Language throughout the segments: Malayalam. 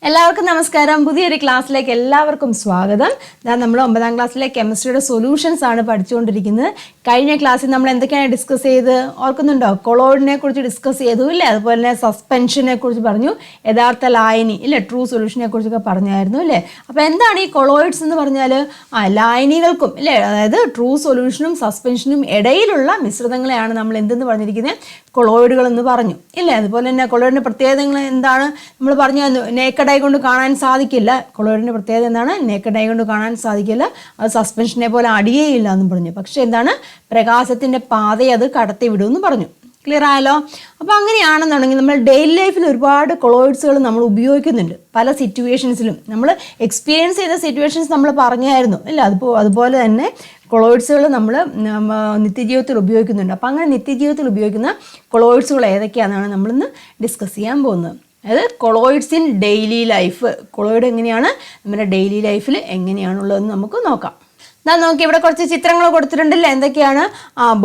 എല്ലാവർക്കും നമസ്കാരം. പുതിയൊരു ക്ലാസ്സിലേക്ക് എല്ലാവർക്കും സ്വാഗതം. നമ്മൾ 9ാം ക്ലാസ്സിലെ കെമിസ്ട്രിയുടെ സൊല്യൂഷൻസ് ആണ് പഠിച്ചുകൊണ്ടിരിക്കുന്നത്. കഴിഞ്ഞ ക്ലാസ്സിൽ നമ്മൾ എന്തൊക്കെയാണ് ഡിസ്കസ് ചെയ്ത് ഓർക്കുന്നുണ്ടോ? കൊളോയിഡിനെ കുറിച്ച് ഡിസ്കസ് ചെയ്തു ഇല്ലേ? അതുപോലെ തന്നെ സസ്പെൻഷനെ കുറിച്ച് പറഞ്ഞു, യഥാർത്ഥ ലായനി ഇല്ലേ, ട്രൂ സൊല്യൂഷനെ കുറിച്ചൊക്കെ പറഞ്ഞായിരുന്നു അല്ലേ? അപ്പോൾ എന്താണ് ഈ കൊളോയിഡ്സ് എന്ന് പറഞ്ഞാൽ? ലായനികൾക്കും ഇല്ലേ, അതായത് ട്രൂ സൊല്യൂഷനും സസ്പെൻഷനും ഇടയിലുള്ള മിശ്രിതങ്ങളെയാണ് നമ്മൾ എന്തെന്ന് പറഞ്ഞിരിക്കുന്നത്? കൊളോയിഡുകൾ എന്ന് പറഞ്ഞു ഇല്ലേ? അതുപോലെ തന്നെ കൊളോയിഡിൻ്റെ പ്രത്യേകതകൾ എന്താണ് നമ്മൾ പറഞ്ഞു? നേക്കഡ് ഐ കൊണ്ട് കാണാൻ സാധിക്കില്ല. കൊളോയിഡിൻ്റെ പ്രത്യേകത എന്താണ്? നേക്കഡ് ഐ കൊണ്ട് കാണാൻ സാധിക്കില്ല. അത് സസ്പെൻഷനെ പോലെ അടിയേയില്ല എന്ന് പറഞ്ഞു. പക്ഷെ എന്താണ്? പ്രകാശത്തിൻ്റെ പാതയെ അത് കടത്തി വിടുമെന്ന് പറഞ്ഞു. ക്ലിയർ ആയല്ലോ? അപ്പോൾ അങ്ങനെയാണെന്നുണ്ടെങ്കിൽ നമ്മൾ ഡെയിലി ലൈഫിൽ ഒരുപാട് കൊളോയിഡ്സുകൾ നമ്മൾ ഉപയോഗിക്കുന്നുണ്ട്. പല സിറ്റുവേഷൻസിലും നമ്മൾ എക്സ്പീരിയൻസ് ചെയ്ത സിറ്റുവേഷൻസ് നമ്മൾ പറഞ്ഞായിരുന്നു ഇല്ല? അതുപോലെ തന്നെ കൊളോയിഡ്സുകൾ നമ്മൾ നിത്യജീവിതത്തിൽ ഉപയോഗിക്കുന്നുണ്ട്. അപ്പോൾ അങ്ങനെ നിത്യജീവിതത്തിൽ ഉപയോഗിക്കുന്ന കൊളോയിഡ്സുകൾ ഏതൊക്കെയാണെന്നാണ് നമ്മളിന്ന് ഡിസ്കസ് ചെയ്യാൻ പോകുന്നത്. അതായത് colloids in daily life. Colloid എങ്ങനെയാണ് നമ്മുടെ ഡെയിലി ലൈഫിൽ എങ്ങനെയാണുള്ളതെന്ന് നമുക്ക് നോക്കാം. നോക്കി, ഇവിടെ കുറച്ച് ചിത്രങ്ങൾ കൊടുത്തിട്ടുണ്ടല്ലേ? എന്തൊക്കെയാണ്?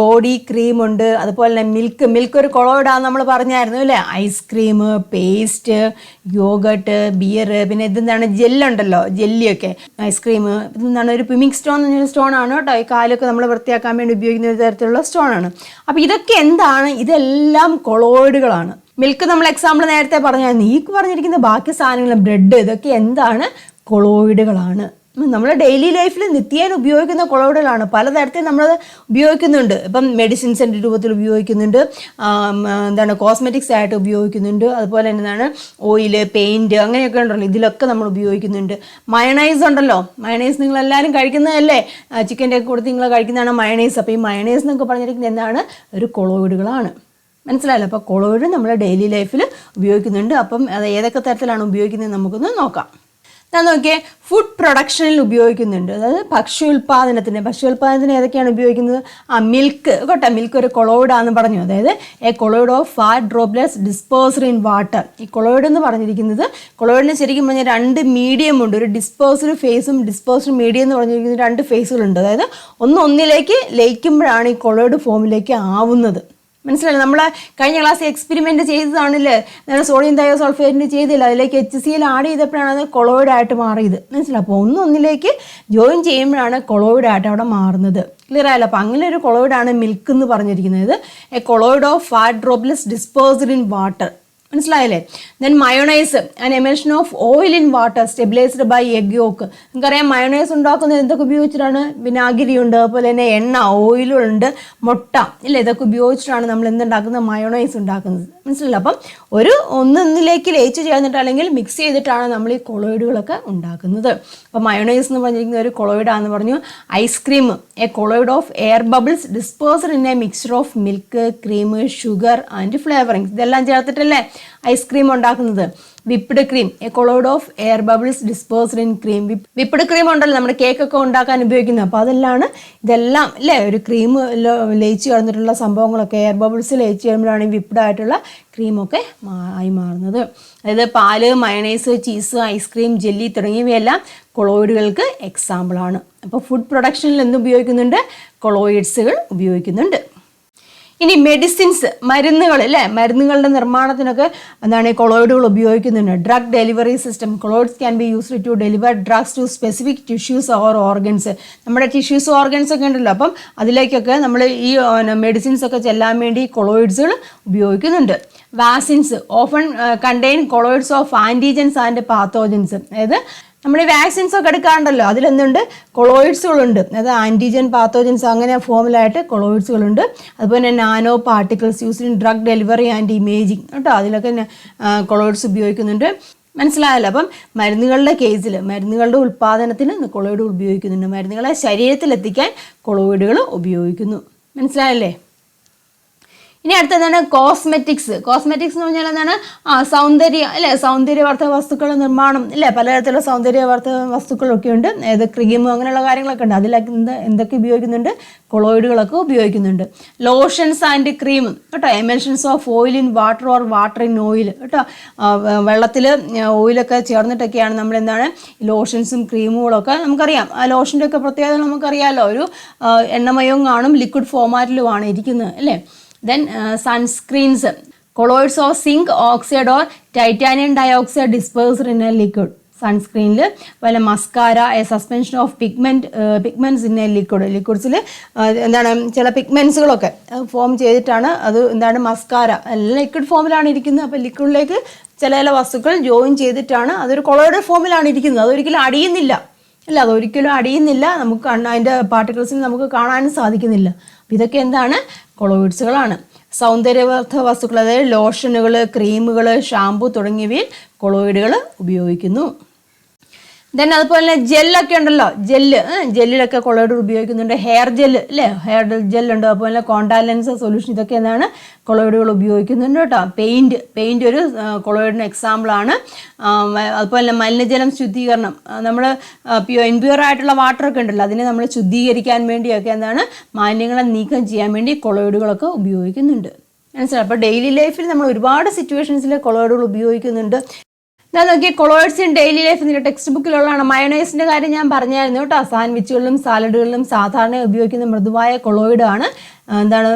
ബോഡി ക്രീം ഉണ്ട്, അതുപോലെ തന്നെ മിൽക്ക് ഒരു കൊളോയിഡാന്ന് നമ്മൾ പറഞ്ഞായിരുന്നു അല്ലേ? ഐസ്ക്രീം, പേസ്റ്റ്, യോഗട്ട്, ബിയർ, പിന്നെ ഇതെന്താണ്? ജെല്ലുണ്ടല്ലോ, ജെല്ലിയൊക്കെ. ഐസ്ക്രീം ഇതെന്താണ്? ഒരു പിമിക് സ്റ്റോൺ എന്ന് പറഞ്ഞൊരു സ്റ്റോൺ ആണ് കേട്ടോ. ഈ കാലൊക്കെ നമ്മൾ വൃത്തിയാക്കാൻ വേണ്ടി ഉപയോഗിക്കുന്ന ഒരു തരത്തിലുള്ള സ്റ്റോൺ ആണ്. അപ്പോൾ ഇതൊക്കെ എന്താണ്? ഇതെല്ലാം കൊളോയിഡുകളാണ്. മിൽക്ക് നമ്മൾ എക്സാമ്പിൾ നേരത്തെ പറഞ്ഞായിരുന്നു. ഈ പറഞ്ഞിരിക്കുന്ന ബാക്കി സാധനങ്ങൾ, ബ്രെഡ്, ഇതൊക്കെ എന്താണ്? കൊളോയിഡുകളാണ്. നമ്മൾ ഡെയിലി ലൈഫിൽ നിത്യേന ഉപയോഗിക്കുന്ന കൊളോയിഡുകളാണ്. പലതരത്തിൽ നമ്മൾ ഉപയോഗിക്കുന്നുണ്ട്. ഇപ്പം മെഡിസിൻസിൻ്റെ രൂപത്തിൽ ഉപയോഗിക്കുന്നുണ്ട്, എന്താണ് കോസ്മെറ്റിക്സ് ആയിട്ട് ഉപയോഗിക്കുന്നുണ്ട്, അതുപോലെ തന്നെ എന്താണ് ഓയില്, പെയിൻറ്റ്, അങ്ങനെയൊക്കെ ഉണ്ടല്ലോ, ഇതിലൊക്കെ നമ്മൾ ഉപയോഗിക്കുന്നുണ്ട്. മയണൈസ് ഉണ്ടല്ലോ, മയണൈസ് നിങ്ങളെല്ലാവരും കഴിക്കുന്നതല്ലേ? ചിക്കൻ്റെ ഒക്കെ കൊടുത്ത് നിങ്ങൾ കഴിക്കുന്നതാണ് മയണൈസ്. അപ്പോൾ ഈ മയണൈസ് എന്നൊക്കെ പറഞ്ഞിരിക്കുന്നത് എന്താണ്? ഒരു കൊളോയിഡുകളാണ്. മനസ്സിലായല്ലോ? അപ്പോൾ കൊളോയിഡ് നമ്മുടെ ഡെയിലി ലൈഫിൽ ഉപയോഗിക്കുന്നുണ്ട്. അപ്പം അത് ഏതൊക്കെ തരത്തിലാണ് ഉപയോഗിക്കുന്നത് നമുക്കൊന്ന് നോക്കാം. ഞാൻ നോക്കിയേ, ഫുഡ് പ്രൊഡക്ഷനിൽ ഉപയോഗിക്കുന്നുണ്ട്. അതായത് ഭക്ഷ്യോൽപാദനത്തിന് ഏതൊക്കെയാണ് ഉപയോഗിക്കുന്നത്? മിൽക്ക് കേട്ടോ. മിൽക്ക് ഒരു കൊളോയിഡാന്ന് പറഞ്ഞു. അതായത് A colloid of fat droplets dispersed in water. ഈ കൊളോയിഡ് എന്ന് പറഞ്ഞിരിക്കുന്നത്, കൊളോയിഡിന് ശരിക്കും പറഞ്ഞാൽ രണ്ട് മീഡിയം ഉണ്ട്. ഒരു ഡിസ്പേഴ്സ്ഡ് ഫേസും ഡിസ്പേഴ്സ്ഡ് മീഡിയം എന്ന് പറഞ്ഞിരിക്കുന്നത് രണ്ട് ഫേസുകളുണ്ട്. അതായത് ഒന്നിലേക്ക് ലയിക്കുമ്പോഴാണ് ഈ കൊളോയിഡ് ഫോമിലേക്ക് ആവുന്നത്. മനസ്സിലായില്ലേ? നമ്മൾ കഴിഞ്ഞ ക്ലാസ് എക്സ്പെരിമെൻറ്റ് ചെയ്തതാണല്ലേ? സോഡിയം തയോസൾഫേറ്റിന് ചെയ്തില്ല, അതിലേക്ക് HCl ആഡ് ചെയ്തപ്പോഴാണ് അത് കൊളോയിഡായിട്ട് മാറിയത്. മനസ്സിലായി? അപ്പോൾ ഒന്നിലേക്ക് ജോയിൻ ചെയ്യുമ്പോഴാണ് കൊളോയിഡായിട്ട് അവിടെ മാറുന്നത്. ക്ലിയർ ആയല്ലോ? അപ്പോൾ അങ്ങനെ ഒരു കൊളോയിഡാണ് മിൽക്ക് എന്ന് പറഞ്ഞിരിക്കുന്നത്. A colloid of fat droplets dispersed in water. മനസ്സിലായല്ലേ? Then mayonnaise, an emulsion of oil in water stabilised by egg yolk. നിങ്ങൾക്കറിയാം മയോണൈസ് ഉണ്ടാക്കുന്നത് എന്തൊക്കെ ഉപയോഗിച്ചിട്ടാണ്? വിനാഗിരി ഉണ്ട്, അതുപോലെ തന്നെ എണ്ണ, ഓയിലുണ്ട്, മുട്ട ഇല്ല, ഇതൊക്കെ ഉപയോഗിച്ചിട്ടാണ് നമ്മൾ എന്തുണ്ടാക്കുന്നത്? മയോണൈസ് ഉണ്ടാക്കുന്നത്. മനസ്സിലല്ലോ? അപ്പം ഒന്നിലേക്ക് ലയിച്ച് ചേർന്നിട്ട് അല്ലെങ്കിൽ മിക്സ് ചെയ്തിട്ടാണ് നമ്മൾ ഈ കൊളോയിഡുകളൊക്കെ ഉണ്ടാക്കുന്നത്. അപ്പോൾ മയോണൈസ് എന്ന് പറഞ്ഞിരിക്കുന്ന ഒരു കൊളോയിഡാന്ന് പറഞ്ഞു. Ice cream, a colloid of air bubbles dispersed in a mixture of milk, cream, sugar and flavourings. ഇതെല്ലാം ചേർത്തിട്ടല്ലേ ഐസ്ക്രീം ഉണ്ടാക്കുന്നത്. Whipped cream, a colloid of air bubbles dispersed in cream. Whipped cream ഉണ്ടല്ലോ, നമ്മുടെ കേക്കൊക്കെ ഉണ്ടാക്കാൻ ഉപയോഗിക്കുന്നത്. അപ്പോൾ ഇതെല്ലാം അല്ലേ ഒരു ക്രീം ലയിച്ച് ചേർന്നിട്ടുള്ള സംഭവങ്ങളൊക്കെ, എയർ ബബിൾസ് ലയിച്ച് ചേരുമ്പോഴാണ് ഈ വിപ്ഡ് ആയിട്ടുള്ള ക്രീമൊക്കെ ആയി മാറുന്നത്. അതായത് പാല്, മയണൈസ്, ചീസ്, ഐസ്ക്രീം, ജെല്ലി തുടങ്ങിയവയെല്ലാം കൊളോയിഡുകൾക്ക് എക്സാമ്പിളാണ്. അപ്പോൾ ഫുഡ് പ്രൊഡക്ഷനിൽ എന്ത് ഉപയോഗിക്കുന്നുണ്ട്? കൊളോയിഡ്സുകൾ ഉപയോഗിക്കുന്നുണ്ട്. ഇനി മെഡിസിൻസ്, മരുന്നുകൾ അല്ലേ? മരുന്നുകളുടെ നിർമ്മാണത്തിനൊക്കെ എന്താണ് കൊളോയിഡുകൾ ഉപയോഗിക്കുന്നുണ്ട്. Drug delivery system, colloids can be used to deliver drugs to specific tissues or organs. നമ്മുടെ ടിഷ്യൂസ്, ഓർഗൻസ് ഒക്കെ ഉണ്ടല്ലോ, അപ്പം അതിലേക്കൊക്കെ നമ്മൾ ഈ മെഡിസിൻസ് ഒക്കെ ചെല്ലാൻ വേണ്ടി കൊളോയിഡ്സുകൾ ഉപയോഗിക്കുന്നുണ്ട്. Vaccines often contain colloids of antigens and pathogens. അതായത് നമ്മൾ ഈ വാക്സിൻസ് ഒക്കെ എടുക്കാറുണ്ടല്ലോ, അതിലെന്തുണ്ട്? കൊളോയിഡ്സുകളുണ്ട്. അതായത് ആൻറ്റിജൻ, പാത്തോജൻസ് അങ്ങനെ ഫോമിലായിട്ട് കൊളോയിഡ്സുകളുണ്ട്. അതുപോലെ തന്നെ nano particles used in drug delivery and imaging കേട്ടോ, അതിലൊക്കെ കൊളോയിഡ്സ് ഉപയോഗിക്കുന്നുണ്ട്. മനസ്സിലായല്ലോ? അപ്പം മരുന്നുകളുടെ കേസിൽ, മരുന്നുകളുടെ ഉൽപ്പാദനത്തിന് കൊളോയിഡുകൾ ഉപയോഗിക്കുന്നുണ്ട്. മരുന്നുകളെ ശരീരത്തിലെത്തിക്കാൻ കൊളോയിഡുകൾ ഉപയോഗിക്കുന്നു. മനസ്സിലായല്ലേ? ഇനി അടുത്തതാണ് കോസ്മെറ്റിക്സ്. കോസ്മെറ്റിക്സ് എന്ന് പറഞ്ഞാൽ എന്താണ്? സൗന്ദര്യ അല്ലേ? സൗന്ദര്യവർദ്ധക വസ്തുക്കളുടെ നിർമ്മാണം ഇല്ലേ? പലതരത്തിലുള്ള സൗന്ദര്യവർദ്ധക വസ്തുക്കളൊക്കെ ഉണ്ട്. അതായത് ക്രീം അങ്ങനെയുള്ള കാര്യങ്ങളൊക്കെ ഉണ്ട്. അതിലൊക്കെ എന്തൊക്കെ ഉപയോഗിക്കുന്നുണ്ട്? കൊളോയിഡുകളൊക്കെ ഉപയോഗിക്കുന്നുണ്ട്. ലോഷൻസ് ആൻഡ് ക്രീം കേട്ടോ, emulsions of oil in water or water in oil കേട്ടോ. വെള്ളത്തിൽ ഓയിലൊക്കെ ചേർന്നിട്ടൊക്കെയാണ് നമ്മൾ എന്താണ് ലോഷൻസും ക്രീമുകളൊക്കെ. നമുക്കറിയാം ആ ലോഷൻ്റെ ഒക്കെ പ്രത്യേകത നമുക്കറിയാമല്ലോ. ഒരു എണ്ണമയവും കാണും, ലിക്വിഡ് ഫോമാറ്റിലുമാണ് ഇരിക്കുന്നത് അല്ലേ? Then sunscreens, colloids of zinc oxide or titanium dioxide dispersed in a liquid. സൺസ്ക്രീനിൽ അതുപോലെ mascara, a suspension of pigments in a ലിക്വിഡ്സിൽ എന്താണ് ചില പിഗ്മെൻറ്റ്സുകളൊക്കെ ഫോം ചെയ്തിട്ടാണ് അത് എന്താണ് മസ്കാര എല്ലാം ലിക്വിഡ് ഫോമിലാണ് ഇരിക്കുന്നത്. അപ്പോൾ ലിക്വിഡിലേക്ക് ചില വസ്തുക്കൾ ജോയിൻ ചെയ്തിട്ടാണ് അതൊരു കൊളോയിഡ് ഫോമിലാണ് ഇരിക്കുന്നത്. അതൊരിക്കലും അടിയുന്നില്ല, അല്ല അതൊരിക്കലും അടിയുന്നില്ല, നമുക്ക് അതിൻ്റെ പാർട്ടിക്കിൾസിന് നമുക്ക് കാണാനും സാധിക്കുന്നില്ല. അപ്പോൾ ഇതൊക്കെ എന്താണ് കൊളോയിഡ്സുകളാണ്. സൗന്ദര്യവർദ്ധക വസ്തുക്കൾ അതായത് ലോഷനുകൾ, ക്രീമുകൾ, ഷാമ്പു തുടങ്ങിയവയിൽ കൊളോയിഡുകൾ ഉപയോഗിക്കുന്നു. ദെൻ അതുപോലെ തന്നെ ജെല്ലൊക്കെ ഉണ്ടല്ലോ, ജെല്ലിലൊക്കെ കൊളോയിഡ് ഉപയോഗിക്കുന്നുണ്ട്. ഹെയർ ജെല്ല് അല്ലേ, ഹെയർ ജെല്ലുണ്ട്. അതുപോലെ കോണ്ടാക്ട് ലെൻസ് സൊല്യൂഷൻ, ഇതൊക്കെ എന്താണ് കൊളോയിഡുകൾ ഉപയോഗിക്കുന്നുണ്ട് കേട്ടോ. പെയിൻറ്റ് ഒരു കൊളോയിഡിന് എക്സാമ്പിളാണ്. അതുപോലെ തന്നെ മലിനജലം ശുദ്ധീകരണം, നമ്മൾ ഇംപ്യൂർ ആയിട്ടുള്ള വാട്ടറൊക്കെ ഉണ്ടല്ലോ അതിനെ നമ്മൾ ശുദ്ധീകരിക്കാൻ വേണ്ടിയൊക്കെ എന്താണ് മാലിന്യങ്ങളെ നീക്കം ചെയ്യാൻ വേണ്ടി കൊളോയിഡുകളൊക്കെ ഉപയോഗിക്കുന്നുണ്ട്. മനസ്സിലായി. അപ്പോൾ ഡെയിലി ലൈഫിൽ നമ്മൾ ഒരുപാട് സിറ്റുവേഷൻസിൽ കൊളോയിഡുകൾ ഉപയോഗിക്കുന്നുണ്ട്. ഞാൻ നോക്കിയ കൊളോയിഡ്സ് ഇൻ ഡെയിലി ലൈഫ് ഇതിൻ്റെ ടെക്സ്റ്റ് ബുക്കിലുള്ളതാണ്. മയോണൈസിൻ്റെ കാര്യം ഞാൻ പറഞ്ഞായിരുന്നു കേട്ടോ. സാൻഡ്വിച്ചുകളിലും സാലഡുകളിലും സാധാരണ ഉപയോഗിക്കുന്ന മൃദുവായ കൊളോയിഡാണ് എന്താണ്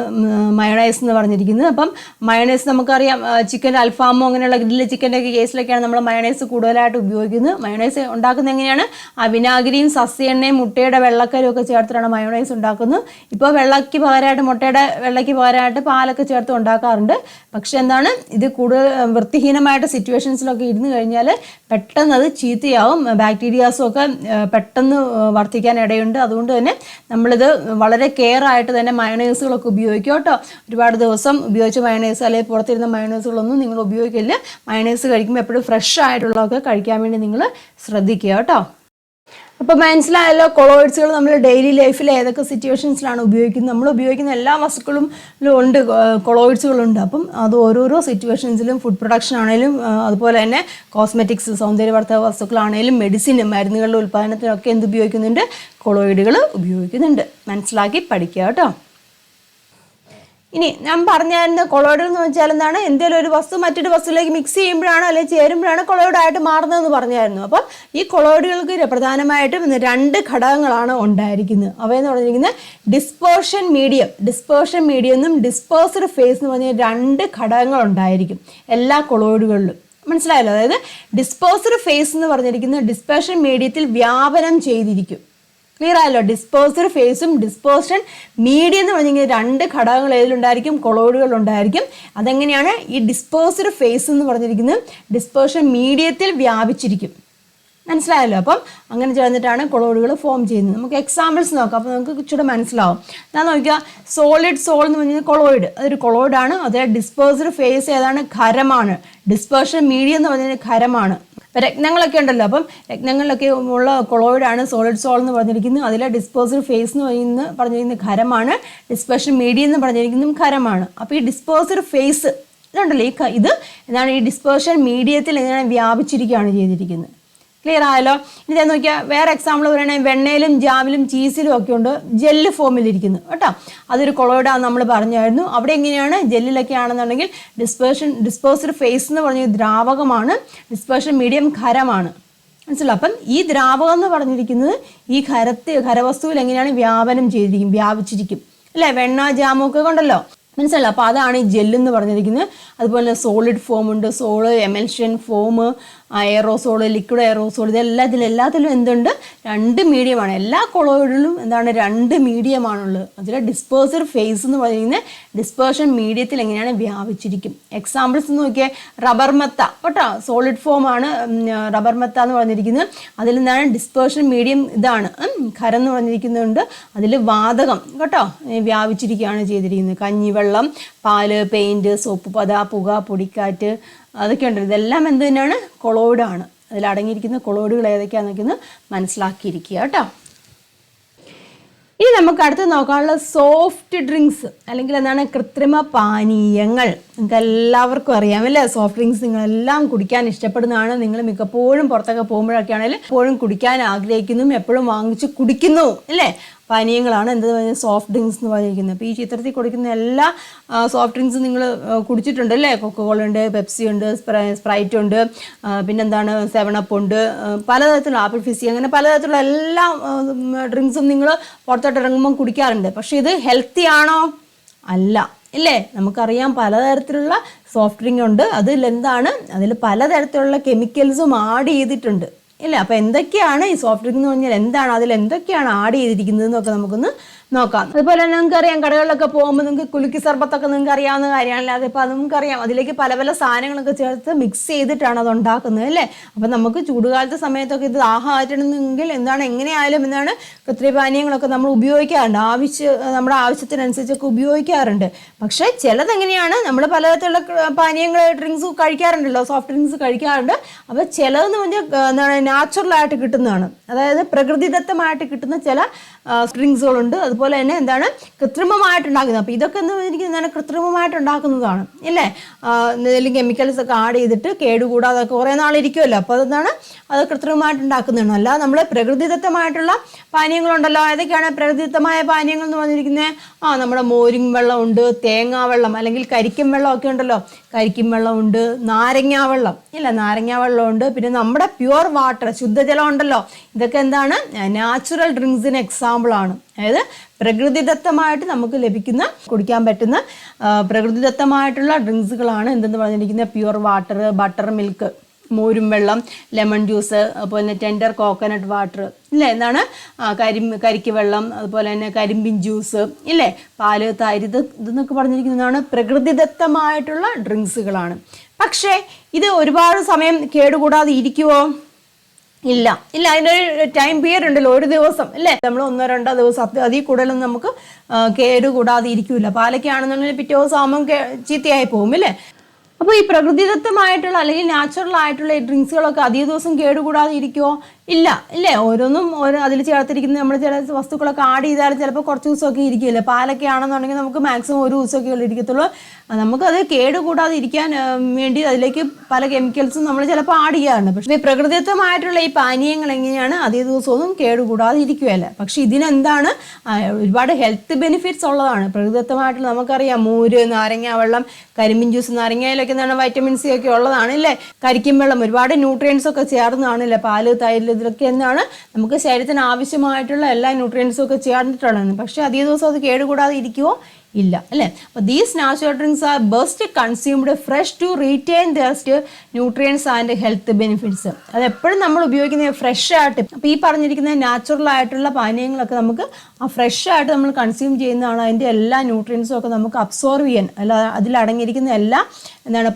മയോണൈസ് എന്ന് പറഞ്ഞിരിക്കുന്നത്. അപ്പം മയോണൈസ് നമുക്കറിയാം ചിക്കൻ അൽഫാമോ അങ്ങനെയുള്ള ഗ്രില്ല് ചിക്കൻ്റെ ഒക്കെ കേസിലൊക്കെയാണ് നമ്മൾ മയോണൈസ് കൂടുതലായിട്ട് ഉപയോഗിക്കുന്നത്. മയോണൈസ് ഉണ്ടാക്കുന്നത് എങ്ങനെയാണ്? ആ വിനാഗിരിയും സസ്യ എണ്ണയും മുട്ടയുടെ വെള്ളക്കരും ഒക്കെ ചേർത്തിട്ടാണ് മയോണൈസ് ഉണ്ടാക്കുന്നത്. ഇപ്പോൾ വെള്ളയ്ക്ക് പകരമായിട്ട് മുട്ടയുടെ വെള്ളയ്ക്ക് പകരമായിട്ട് പാലൊക്കെ ചേർത്ത് ഉണ്ടാക്കാറുണ്ട്. പക്ഷെ എന്താണ് ഇത് കൂടുതൽ വൃത്തിഹീനമായിട്ട് സിറ്റുവേഷൻസിലൊക്കെ ഇരുന്ന് കഴിഞ്ഞാൽ പെട്ടെന്ന് അത് ചീത്തയാവും. ബാക്ടീരിയാസും ഒക്കെ പെട്ടെന്ന് വർദ്ധിക്കാൻ ഇടയുണ്ട്. അതുകൊണ്ട് തന്നെ നമ്മളിത് വളരെ കെയർ ആയിട്ട് തന്നെ മയോണൈസുകളൊക്കെ ഉപയോഗിക്കുക കേട്ടോ. ഒരുപാട് ദിവസം ഉപയോഗിച്ച മയോണൈസ് അല്ലെങ്കിൽ പുറത്തിരുന്ന മയോണൈസുകളൊന്നും നിങ്ങൾ ഉപയോഗിക്കില്ല. മയോണൈസ് കഴിക്കുമ്പോൾ എപ്പോഴും ഫ്രഷ് ആയിട്ടുള്ളതൊക്കെ കഴിക്കാൻ വേണ്ടി നിങ്ങൾ ശ്രദ്ധിക്കുക കേട്ടോ. അപ്പോൾ മനസ്സിലായല്ലോ കൊളോയിഡ്സുകൾ നമ്മൾ ഡെയിലി ലൈഫിൽ ഏതൊക്കെ സിറ്റുവേഷൻസിലാണ് ഉപയോഗിക്കുന്നത്. നമ്മൾ ഉപയോഗിക്കുന്ന എല്ലാ വസ്തുക്കളും ഉണ്ട് കൊളോയിഡ്സുകളുണ്ട്. അപ്പം അത് ഓരോരോ സിറ്റുവേഷൻസിലും ഫുഡ് പ്രൊഡക്ഷൻ ആണെങ്കിലും അതുപോലെ തന്നെ കോസ്മെറ്റിക്സ് സൗന്ദര്യവർദ്ധക വസ്തുക്കളാണെങ്കിലും മെഡിസിൻ മരുന്നുകളുടെ ഉൽപ്പാദനത്തിനൊക്കെ എന്ത് ഉപയോഗിക്കുന്നുണ്ട്? കൊളോയിഡുകൾ ഉപയോഗിക്കുന്നുണ്ട്. മനസ്സിലാക്കി പഠിക്കുക കേട്ടോ. ഇനി ഞാൻ പറഞ്ഞായിരുന്നു കൊളോയിഡ് എന്ന് വെച്ചാൽ എന്താണ്? എന്തെങ്കിലും ഒരു വസ്തു മറ്റൊരു വസ്തുവിലേക്ക് മിക്സ് ചെയ്യുമ്പോഴാണ് അല്ലെങ്കിൽ ചേരുമ്പോഴാണ് കൊളോയിഡായിട്ട് മാറുന്നതെന്ന് പറഞ്ഞായിരുന്നു. അപ്പം ഈ കൊളോയിഡുകൾക്ക് പ്രധാനമായിട്ടും 2 ഘടകങ്ങളാണ് ഉണ്ടായിരിക്കുന്നത്. അവയെന്ന് പറഞ്ഞിരിക്കുന്നത് ഡിസ്പേർഷൻ മീഡിയം എന്നും ഡിസ്പേഴ്സ്ഡ് ഫേസ് എന്ന് പറഞ്ഞ 2 ഘടകങ്ങൾ ഉണ്ടായിരിക്കും എല്ലാ കൊളോയിഡുകളിലും. മനസ്സിലായല്ലോ? അതായത് ഡിസ്പേഴ്സ്ഡ് ഫേസ് എന്ന് പറഞ്ഞിരിക്കുന്നത് ഡിസ്പേർഷൻ മീഡിയത്തിൽ വ്യാപനം ചെയ്തിരിക്കും. ക്ലിയർ ആയല്ലോ? ഡിസ്പേഴ്സ്ഡ് ഫേസും ഡിസ്പേർഷൻ മീഡിയം എന്ന് പറഞ്ഞിരിക്കുന്നത് 2 ഘടകങ്ങൾ ഏതിലുണ്ടായിരിക്കും? കൊളോയിഡുകളുണ്ടായിരിക്കും. അതെങ്ങനെയാണ്? ഈ ഡിസ്പേഴ്സ്ഡ് ഫേസ് എന്ന് പറഞ്ഞിരിക്കുന്നത് ഡിസ്പേർഷൻ മീഡിയത്തിൽ വ്യാപിച്ചിരിക്കും. മനസ്സിലായല്ലോ? അപ്പം അങ്ങനെ ചേർന്നിട്ടാണ് കൊളോയിഡുകൾ ഫോം ചെയ്യുന്നത്. നമുക്ക് എക്സാമ്പിൾസ് നോക്കാം, അപ്പോൾ നമുക്ക് ഇച്ചിരി മനസ്സിലാവും. ഞാൻ നോക്കിയാൽ സോളിഡ് സോൾ എന്ന് പറഞ്ഞാൽ കൊളോയിഡ്, അതൊരു കൊളോയിഡാണ്. അതേ ഡിസ്പേഴ്സ്ഡ് ഫേസ് ഏതാണ്? ഖരമാണ്. ഡിസ്പേർഷൻ മീഡിയം എന്ന് പറഞ്ഞാൽ ഖരമാണ്. രത്നങ്ങളൊക്കെ ഉണ്ടല്ലോ, അപ്പം രത്നങ്ങളിലൊക്കെ ഉള്ള കൊളോയിഡാണ് സോളിഡ് സോൾ എന്ന് പറഞ്ഞിരിക്കുന്നത്. അതിലെ ഡിസ്പേഴ്സ്ഡ് ഫേസ് എന്ന് പറഞ്ഞിരിക്കുന്നത് ഖരമാണ്. ഡിസ്പേർഷൻ മീഡിയം എന്ന് പറഞ്ഞിരിക്കുന്നതും ഖരമാണ്. അപ്പോൾ ഈ ഡിസ്പേഴ്സ്ഡ് ഫേസ് ഇതുണ്ടല്ലോ, ഇത് എന്താണ്? ഈ ഡിസ്പേർഷൻ മീഡിയത്തിൽ എങ്ങനെ വ്യാപിച്ചിരിക്കുകയാണ് ചെയ്തിരിക്കുന്നത്. ക്ലിയർ ആയല്ലോ? ഇനി നോക്കിയാൽ വേറെ എക്സാമ്പിൾ പറയുകയാണെങ്കിൽ വെണ്ണയിലും ജാമിലും ചീസിലും ഒക്കെ ഉണ്ട് ജെല്ല് ഫോമിലിരിക്കുന്നു കേട്ടോ. അതൊരു കൊളോയിഡാന്ന് നമ്മൾ പറഞ്ഞായിരുന്നു. അവിടെ എങ്ങനെയാണ്? ജെല്ലിലൊക്കെ ആണെന്നുണ്ടെങ്കിൽ ഡിസ്പേഴ്സ്ഡ് ഫേസ് എന്ന് പറഞ്ഞ ദ്രാവകമാണ്, ഡിസ്പേർഷൻ മീഡിയം ഖരമാണ്. മനസ്സിലാവും? അപ്പം ഈ ദ്രാവകം എന്ന് പറഞ്ഞിരിക്കുന്നത് ഈ ഖരവസ്തുവിൽ എങ്ങനെയാണ് വ്യാപിച്ചിരിക്കും അല്ലേ? വെണ്ണ ജാമൊക്കെ കൊണ്ടല്ലോ, മനസ്സിലല്ലോ? അപ്പോൾ അതാണ് ഈ ജെല്ലെന്ന് പറഞ്ഞിരിക്കുന്നത്. അതുപോലെ സോളിഡ് ഫോം ഉണ്ട്, sol, emulsion, foam, aerosol, liquid aerosol, ഇതിലെല്ലാത്തിലും എന്തുണ്ട്? 2 മീഡിയമാണ്. എല്ലാ കൊളോയിഡിലും എന്താണ്? 2 മീഡിയമാണുള്ളത്. അതിൽ ഡിസ്പേഴ്സ്ഡ് ഫേസ് എന്ന് പറയുന്നത് ഡിസ്പേർഷൻ മീഡിയത്തിൽ എങ്ങനെയാണ് വ്യാപിച്ചിരിക്കും. എക്സാമ്പിൾസ് നോക്കിയാൽ റബ്ബർ മെത്ത കേട്ടോ, സോളിഡ് ഫോം ആണ് റബ്ബർ മെത്ത എന്ന് പറഞ്ഞിരിക്കുന്നത്. അതിൽ നിന്നാണ് ഡിസ്പേർഷൻ മീഡിയം ഇതാണ് ഖരം എന്ന് പറഞ്ഞിരിക്കുന്നുണ്ട്. അതിൽ വാതകം കേട്ടോ വ്യാപിച്ചിരിക്കുകയാണ് ചെയ്തിരിക്കുന്നത്. കഞ്ഞിവെള്ളം, പാല്, പെയിൻറ്റ്, സോപ്പ് പത, പുക, പൊടിക്കാറ്റ്, അതൊക്കെ ഉണ്ട്. ഇതെല്ലാം എന്ത് തന്നെയാണ്? കൊളോയിഡാണ്. അതിലടങ്ങിയിരിക്കുന്ന കൊളോയിഡുകൾ ഏതൊക്കെയാണെന്നൊക്കെ മനസ്സിലാക്കിയിരിക്കുക കേട്ടോ. ഇനി നമുക്ക് അടുത്ത് നോക്കാനുള്ള സോഫ്റ്റ് ഡ്രിങ്ക്സ് അല്ലെങ്കിൽ എന്താണ്? കൃത്രിമ പാനീയങ്ങൾ. നിങ്ങൾക്ക് എല്ലാവർക്കും അറിയാം അല്ലേ? സോഫ്റ്റ് ഡ്രിങ്ക്സ് നിങ്ങളെല്ലാം കുടിക്കാൻ ഇഷ്ടപ്പെടുന്നതാണ്. നിങ്ങൾ മിക്കപ്പോഴും പുറത്തൊക്കെ പോകുമ്പോഴൊക്കെ ആണെങ്കിലും എപ്പോഴും കുടിക്കാൻ ആഗ്രഹിക്കുന്നു, എപ്പോഴും വാങ്ങിച്ച് കുടിക്കുന്നു അല്ലേ? പാനീയങ്ങളാണ് എന്ത് പറയുന്നത്? സോഫ്റ്റ് ഡ്രിങ്ക്സ് എന്ന് പറഞ്ഞിരിക്കുന്നത്. അപ്പോൾ ഈ ചിത്രത്തിൽ കൊടുക്കുന്ന എല്ലാ സോഫ്റ്റ് ഡ്രിങ്ക്സും നിങ്ങൾ കുടിച്ചിട്ടുണ്ട് അല്ലേ? കൊക്കോകോള ഉണ്ട്, പെപ്സി ഉണ്ട്, സ്പ്രൈറ്റ് ഉണ്ട്, പിന്നെന്താണ് 7up ഉണ്ട്, പലതരത്തിലുള്ള ആപ്പിൾ ഫിസി, അങ്ങനെ പലതരത്തിലുള്ള എല്ലാ ഡ്രിങ്ക്സും നിങ്ങൾ പുറത്തോട്ട് ഇറങ്ങുമ്പം കുടിക്കാറുണ്ട്. പക്ഷേ ഇത് ഹെൽത്തി ആണോ? അല്ല. ഇല്ലേ? നമുക്കറിയാം പലതരത്തിലുള്ള സോഫ്റ്റ് ഡ്രിങ്ക് ഉണ്ട്. അതിൽ പലതരത്തിലുള്ള കെമിക്കൽസും ആഡ് ചെയ്തിട്ടുണ്ട്, ഇല്ല? അപ്പോൾ എന്തൊക്കെയാണ് ഈ സോഫ്റ്റ് ഡ്രിങ്ക് എന്ന് പറഞ്ഞാൽ എന്താണ്, അതിൽ എന്തൊക്കെയാണ് ആഡ് ചെയ്തിരിക്കുന്നത് എന്നൊക്കെ നമുക്കൊന്ന് നോക്കാം. അതുപോലെ തന്നെ നിങ്ങൾക്കറിയാം കടകളിലൊക്കെ പോകുമ്പോൾ നിങ്ങൾക്ക് കുലുക്കി സർബത്തൊക്കെ നിങ്ങൾക്ക് അറിയാവുന്ന കാര്യമാണല്ലോ. അതിപ്പോൾ അത് നമുക്കറിയാം അതിലേക്ക് പല പല സാധനങ്ങളൊക്കെ ചേർത്ത് മിക്സ് ചെയ്തിട്ടാണ് അത് ഉണ്ടാക്കുന്നത്, അല്ലേ? അപ്പം നമുക്ക് ചൂടുകാലത്തെ സമയത്തൊക്കെ ഇത് ദാഹമായിട്ടുണ്ടെങ്കിൽ എങ്ങനെയായാലും കൃത്രിമ പാനീയങ്ങളൊക്കെ നമ്മൾ ഉപയോഗിക്കാറുണ്ട്, നമ്മുടെ ആവശ്യത്തിനനുസരിച്ചൊക്കെ ഉപയോഗിക്കാറുണ്ട്. പക്ഷേ ചിലതെങ്ങനെയാണ്, നമ്മൾ പലതരത്തിലുള്ള പാനീയങ്ങൾ ഡ്രിങ്ക്സ് കഴിക്കാറുണ്ടല്ലോ, സോഫ്റ്റ് ഡ്രിങ്ക്സ് കഴിക്കാറുണ്ട്. അപ്പോൾ ചിലതെന്ന് പറഞ്ഞാൽ നാച്ചുറലായിട്ട് കിട്ടുന്നതാണ്, അതായത് പ്രകൃതിദത്തമായിട്ട് കിട്ടുന്ന ചില ഡ്രിങ്ക്സുകളുണ്ട്. അതുപോലെ തന്നെ കൃത്രിമമായിട്ടുണ്ടാക്കുന്നത്. അപ്പോൾ ഇതൊക്കെ കൃത്രിമമായിട്ടുണ്ടാക്കുന്നതാണ്, ഇല്ലേ? എന്തെങ്കിലും കെമിക്കൽസ് ഒക്കെ ആഡ് ചെയ്തിട്ട് കേടുകൂടാതെ കുറേ നാളിരിക്കുമല്ലോ. അപ്പോൾ അത് കൃത്രിമമായിട്ടുണ്ടാക്കുന്നതാണ്. അല്ല, നമ്മൾ പ്രകൃതിദത്തമായിട്ടുള്ള പാനീയങ്ങളുണ്ടല്ലോ. ഏതൊക്കെയാണ് പ്രകൃതിദത്തമായ പാനീയങ്ങൾ എന്ന് പറഞ്ഞിരിക്കുന്നത്? നമ്മുടെ മോരിങ് വെള്ളമുണ്ട്, തേങ്ങാ വെള്ളം അല്ലെങ്കിൽ കരിക്കും വെള്ളം ഒക്കെ ഉണ്ടല്ലോ. കരിക്കും വെള്ളമുണ്ട്, നാരങ്ങാ വെള്ളം, ഇല്ല നാരങ്ങാ വെള്ളമുണ്ട്. പിന്നെ നമ്മുടെ പ്യുവർ വാട്ടർ, ശുദ്ധജലം ഉണ്ടല്ലോ. ഇതൊക്കെ നാച്ചുറൽ ഡ്രിങ്ക്സിന് എക്സാമ്പിളാണ്. അതായത് പ്രകൃതിദത്തമായിട്ട് നമുക്ക് ലഭിക്കുന്ന, കുടിക്കാൻ പറ്റുന്ന പ്രകൃതിദത്തമായിട്ടുള്ള ഡ്രിങ്ക്സുകളാണ് എന്തെന്ന് പറഞ്ഞിരിക്കുന്നത്? പ്യുവർ വാട്ടർ, ബട്ടർ മിൽക്ക്, മോരും വെള്ളം, ലെമൺ ജ്യൂസ്, അതുപോലെ തന്നെ ടെൻഡർ കോക്കനട്ട് വാട്ടർ, ഇല്ലേ? കരിക്ക് വെള്ളം, അതുപോലെ തന്നെ കരിമ്പിൻ ജ്യൂസ്, ഇല്ലേ? പാല്, തൈര്, ഇതെന്നൊക്കെ പറഞ്ഞിരിക്കുന്നതാണ് പ്രകൃതിദത്തമായിട്ടുള്ള ഡ്രിങ്ക്സുകളാണ്. പക്ഷേ ഇത് ഒരുപാട് സമയം കേടുകൂടാതെ ഇരിക്കുമോ? ഇല്ല. അതിനൊരു ടൈം പീരീഡ് ഉണ്ടല്ലോ, ഒരു ദിവസം, അല്ലേ? നമ്മൾ 1-2 ദിവസം അതിൽ കൂടുതലൊന്നും നമുക്ക് കേടുകൂടാതെ ഇരിക്കില്ല. പാലൊക്കെ ആണെന്നുണ്ടെങ്കിൽ പിറ്റേ ദിവസം ആകുമ്പം ചീത്തയായി പോകും, അല്ലേ? അപ്പോൾ ഈ പ്രകൃതിദത്തമായിട്ടുള്ള അല്ലെങ്കിൽ നാച്ചുറൽ ആയിട്ടുള്ള ഈ ഡ്രിങ്ക്സുകളൊക്കെ അധിക ദിവസം കേടുകൂടാതെ ഇരിക്കുമോ? ഇല്ല, ഇല്ലേ? അതിൽ ചേർത്തിരിക്കുന്ന നമ്മൾ ചില വസ്തുക്കളൊക്കെ ആഡ് ചെയ്താലും ചിലപ്പോൾ കുറച്ച് ദിവസമൊക്കെ ഇരിക്കില്ല. പാലൊക്കെ ആണെന്നുണ്ടെങ്കിൽ നമുക്ക് മാക്സിമം ഒരു ദിവസമൊക്കെ ഇരിക്കത്തുള്ളൂ. നമുക്കത് കേടുകൂടാതെ ഇരിക്കാൻ വേണ്ടി അതിലേക്ക് പല കെമിക്കൽസും നമ്മൾ ചിലപ്പോൾ ആഡ് ചെയ്യാറുണ്ട്. പക്ഷേ പ്രകൃതിദത്തമായിട്ടുള്ള ഈ പാനീയങ്ങൾ എങ്ങനെയാണ് അധിക ദിവസമൊന്നും കേടുകൂടാതെ ഇരിക്കുകയല്ല. പക്ഷെ ഇതിനെന്താണ് ഒരുപാട് ഹെൽത്ത് ബെനിഫിറ്റ്സ് ഉള്ളതാണ്. പ്രകൃതിദത്തമായിട്ടുള്ള നമുക്കറിയാം മോര്, നാരങ്ങ വെള്ളം, കരിമ്പിൻ ജ്യൂസ്, നാരങ്ങയിലൊക്കെ വൈറ്റമിൻ സി ഒക്കെ ഉള്ളതാണ്, അല്ലേ? കരിക്കും വെള്ളം ഒരുപാട് ന്യൂട്രിയൻസ് ഒക്കെ ചേർന്നതാണല്ലേ. പാല്, തൈര്, ഇതിലൊക്കെ നമുക്ക് ശരീരത്തിന് ആവശ്യമായിട്ടുള്ള എല്ലാ ന്യൂട്രിയൻസും ഒക്കെ ചേർന്നിട്ടുള്ളതാണ്. പക്ഷെ അധിക ദിവസം അത് കേടുകൂടാതെ ഇരിക്കുമോ? ഇല്ല, അല്ലേ? അപ്പോൾ these natural drinks are best consumed fresh to retain their nutrients and health benefits. അത് എപ്പോഴും നമ്മൾ ഉപയോഗിക്കുന്നത് ഫ്രഷ് ആയിട്ട്. അപ്പോൾ ഈ പറഞ്ഞിരിക്കുന്ന നാച്ചുറൽ ആയിട്ടുള്ള പാനീയങ്ങളൊക്കെ നമുക്ക് ഫ്രഷ് ആയിട്ട് നമ്മൾ കൺസ്യൂം ചെയ്യുന്നതാണ്. അതിൻ്റെ എല്ലാ ന്യൂട്രിയൻസും ഒക്കെ നമുക്ക് അബ്സോർവ് ചെയ്യാൻ, അതിലടങ്ങിയിരിക്കുന്ന എല്ലാ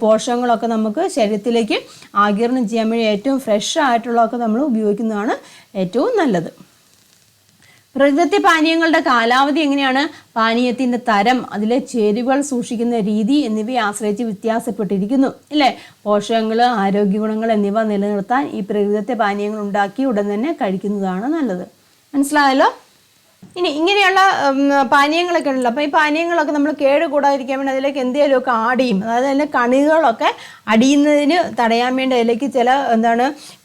പോഷകങ്ങളൊക്കെ നമുക്ക് ശരീരത്തിലേക്ക് ആഗിരണം ചെയ്യാൻ വേണ്ടി ഏറ്റവും ഫ്രഷ് ആയിട്ടുള്ളതൊക്കെ നമ്മൾ ഉപയോഗിക്കുന്നതാണ് ഏറ്റവും നല്ലത്. പ്രകൃതി പാനീയങ്ങളുടെ കാലാവധി എങ്ങനെയാണ്? പാനീയത്തിൻ്റെ തരം, അതിലെ ചേരുവകൾ സൂക്ഷിക്കുന്ന രീതി എന്നിവയെ ആശ്രയിച്ച് വ്യത്യാസപ്പെട്ടിരിക്കുന്നു, ഇല്ലേ? പോഷകങ്ങൾ, ആരോഗ്യഗുണങ്ങൾ എന്നിവ നിലനിർത്താൻ ഈ പ്രകൃതി പാനീയങ്ങൾ ഉണ്ടാക്കി ഉടൻ തന്നെ കഴിക്കുന്നതാണ് നല്ലത്. മനസ്സിലായല്ലോ? ഇനി ഇങ്ങനെയുള്ള പാനീയങ്ങളൊക്കെ ഉണ്ടല്ലോ. അപ്പോൾ ഈ പാനീയങ്ങളൊക്കെ നമ്മൾ കേടുകൂടാതിരിക്കാൻ വേണ്ടി അതിലേക്ക് എന്തെങ്കിലുമൊക്കെ ആഡ് ചെയ്യും. അതായത് അതിൻ്റെ കണികകളൊക്കെ അടിയുന്നതിന് തടയാൻ വേണ്ടി അതിലേക്ക്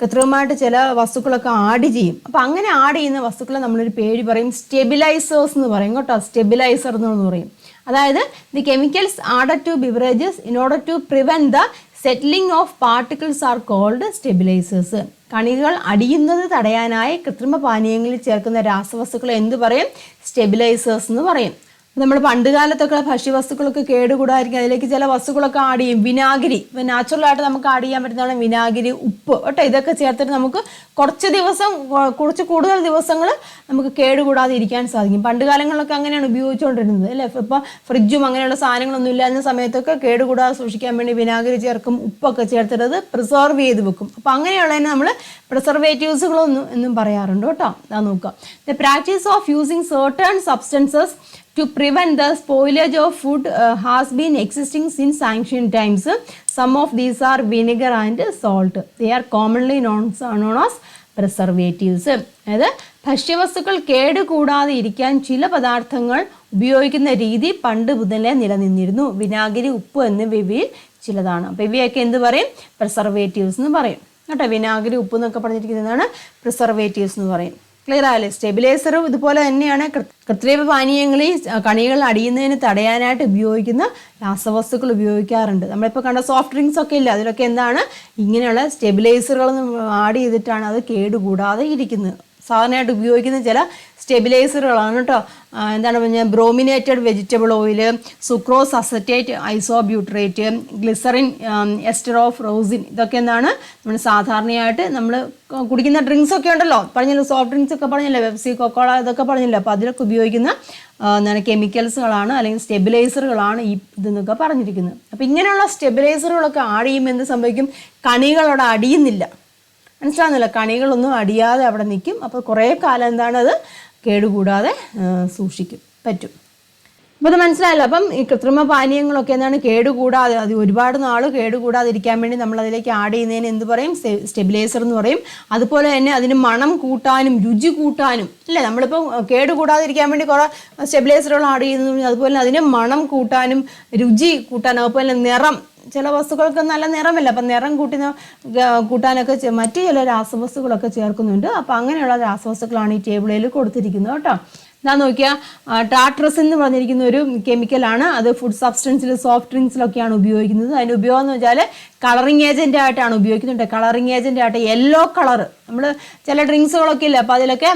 കൃത്രിമമായിട്ട് ചില വസ്തുക്കളൊക്കെ ആഡ് ചെയ്യും. അപ്പോൾ അങ്ങനെ ആഡ് ചെയ്യുന്ന വസ്തുക്കളെ നമ്മളൊരു പേര് പറയും, സ്റ്റെബിലൈസേഴ്സ് എന്ന് പറയും കേട്ടോ. സ്റ്റെബിലൈസർ എന്ന് പറയും. അതായത് the chemicals added to beverages in order to prevent the settling of particles are called stabilisers. കണികൾ അടിയുന്നത് തടയാനായി കൃത്രിമ പാനീയങ്ങളിൽ ചേർക്കുന്ന രാസവസ്തുക്കളെ എന്ത് പറയും? സ്റ്റെബിലൈസേഴ്സ് എന്ന് പറയും. നമ്മൾ പണ്ട് കാലത്തൊക്കെ ഭക്ഷ്യവസ്തുക്കളൊക്കെ കേടുകൂടാതിരിക്കും അതിലേക്ക് ചില വസ്തുക്കളൊക്കെ ആഡ് ചെയ്യും. വിനാഗിരി, ഇപ്പോൾ നാച്ചുറലായിട്ട് നമുക്ക് ആഡ് ചെയ്യാൻ പറ്റുന്നതാണ് വിനാഗിരി, ഉപ്പ് കേട്ടോ. ഇതൊക്കെ ചേർത്തിട്ട് നമുക്ക് കുറച്ച് കൂടുതൽ ദിവസങ്ങൾ നമുക്ക് കേടുകൂടാതെ ഇരിക്കാൻ സാധിക്കും. പണ്ട് കാലങ്ങളിലൊക്കെ അങ്ങനെയാണ് ഉപയോഗിച്ചുകൊണ്ടിരുന്നത്, അല്ലേ? ഇപ്പം ഫ്രിഡ്ജും അങ്ങനെയുള്ള സാധനങ്ങളൊന്നും ഇല്ലാത്ത സമയത്തൊക്കെ കേടുകൂടാതെ സൂക്ഷിക്കാൻ വേണ്ടി വിനാഗിരി ചേർക്കും, ഉപ്പൊക്കെ ചേർത്തിട്ട് പ്രിസർവ് ചെയ്ത് വെക്കും. അപ്പോൾ അങ്ങനെയുള്ളതിനെ നമ്മൾ പ്രിസർവേറ്റീവ്സുകളൊന്നും പറയാറുണ്ട് കേട്ടോ. അതാ നോക്കുക. The practice of using certain substances to prevent the spoilage of food has been existing since ancient times. Some of these are vinegar and salt. They are commonly known as preservatives. അതായത് ഭക്ഷ്യവസ്തുക്കൾ കേടുകൂടാതെ ഇരിക്കാൻ ചില പദാർത്ഥങ്ങൾ ഉപയോഗിക്കുന്ന രീതി പണ്ട് മുതലേ നിലനിന്നിരുന്നു. വിനാഗിരി, ഉപ്പ് എന്നിവയിൽ ചിലതാണ്. അപ്പോൾ ഇവയൊക്കെ എന്ത് പറയും? പ്രിസർവേറ്റീവ്സ് എന്ന് പറയും കേട്ടോ. വിനാഗിരി, ഉപ്പ് എന്നൊക്കെ പറഞ്ഞിരിക്കുന്നതാണ് പ്രിസർവേറ്റീവ്സ് എന്ന് പറയും. ക്ലിയർ ആയല്ലേ? സ്റ്റെബിലൈസറും ഇതുപോലെ തന്നെയാണ്. കൃത്രിമ പാനീയങ്ങളിൽ കണികൾ അടിയുന്നതിന് തടയാനായിട്ട് ഉപയോഗിക്കുന്ന രാസവസ്തുക്കൾ ഉപയോഗിക്കാറുണ്ട്. നമ്മളിപ്പോൾ കണ്ട സോഫ്റ്റ് ഡ്രിങ്ക്സ് ഒക്കെ ഇല്ല, അതിലൊക്കെ ഇങ്ങനെയുള്ള സ്റ്റെബിലൈസറുകളൊന്നും ആഡ് ചെയ്തിട്ടാണ് അത് കേടുകൂടാതെ ഇരിക്കുന്നത്. സാധാരണയായിട്ട് ഉപയോഗിക്കുന്ന ചില സ്റ്റെബിലൈസറുകളാണ് കേട്ടോ. എന്താണ് പറഞ്ഞാൽ brominated vegetable oil, sucrose acetate isobutyrate, glycerin ester of rosin, ഇതൊക്കെ എന്താണ് നമ്മൾ സാധാരണയായിട്ട് നമ്മൾ കുടിക്കുന്ന ഡ്രിങ്ക്സ് ഒക്കെ ഉണ്ടല്ലോ, പറഞ്ഞല്ലോ സോഫ്റ്റ് ഡ്രിങ്ക്സ് ഒക്കെ പറഞ്ഞല്ലോ, പെപ്സി, കൊക്കോള ഇതൊക്കെ പറഞ്ഞല്ലോ. അപ്പോൾ അതിലൊക്കെ ഉപയോഗിക്കുന്ന എന്താണ് കെമിക്കൽസുകളാണ് അല്ലെങ്കിൽ സ്റ്റെബിലൈസറുകളാണ് ഈ ഇതെന്നൊക്കെ പറഞ്ഞിരിക്കുന്നത്. അപ്പോൾ ഇങ്ങനെയുള്ള സ്റ്റെബിലൈസറുകളൊക്കെ ആഡ് ചെയ്യുമ്പോൾ എന്ത് സംഭവിക്കും? കണികൾ അവിടെ അടിയുന്നില്ല, മനസ്സിലാകുന്നില്ല, കണികളൊന്നും അടിയാതെ അവിടെ നിൽക്കും. അപ്പോൾ കുറേ കാലം എന്താണ് അത് കേടുകൂടാതെ സൂക്ഷിക്കും പറ്റും. അപ്പോൾ അത് മനസ്സിലായല്ലോ. അപ്പം ഈ കൃത്രിമ പാനീയങ്ങളൊക്കെ എന്താണ് കേടുകൂടാതെ, അത് ഒരുപാട് നാൾ കേടുകൂടാതിരിക്കാൻ വേണ്ടി നമ്മൾ അതിലേക്ക് ആഡ് ചെയ്യുന്നതിന് എന്ത് പറയും? സ്റ്റെബിലൈസർ എന്ന് പറയും. അതുപോലെ തന്നെ അതിന് മണം കൂട്ടാനും രുചി കൂട്ടാനും അല്ലേ, നമ്മളിപ്പോൾ കേടുകൂടാതിരിക്കാൻ വേണ്ടി കുറേ സ്റ്റെബിലൈസറുകൾ ആഡ് ചെയ്യുന്നു. അതുപോലെ അതിന് മണം കൂട്ടാനും രുചി കൂട്ടാനും, അതുപോലെ നിറം, ചില വസ്തുക്കൾക്ക് നല്ല നിറമില്ല, അപ്പം നിറം കൂട്ടാനൊക്കെ മറ്റു ചില രാസവസ്തുക്കളൊക്കെ ചേർക്കുന്നുണ്ട്. അപ്പോൾ അങ്ങനെയുള്ള രാസവസ്തുക്കളാണ് ഈ ടേബിളിൽ കൊടുത്തിരിക്കുന്നത് കേട്ടോ. ഞാൻ നോക്കിയാൽ ടാട്രസ് എന്ന് പറഞ്ഞിരിക്കുന്ന ഒരു കെമിക്കലാണ്. അത് ഫുഡ് സബ്സ്റ്റൻസിൽ, സോഫ്റ്റ് ഡ്രിങ്ക്സിലൊക്കെയാണ് ഉപയോഗിക്കുന്നത്. അതിൻ്റെ ഉപയോഗം എന്ന് വെച്ചാൽ കളറിങ് ഏജൻ്റ് ആയിട്ടാണ് ഉപയോഗിക്കുന്നുണ്ട്. കളറിങ് ഏജൻ്റ് ആയിട്ട് യെല്ലോ കളർ, നമ്മൾ ചില ഡ്രിങ്ക്സുകളൊക്കെ ഇല്ല, അപ്പോൾ അതിലൊക്കെ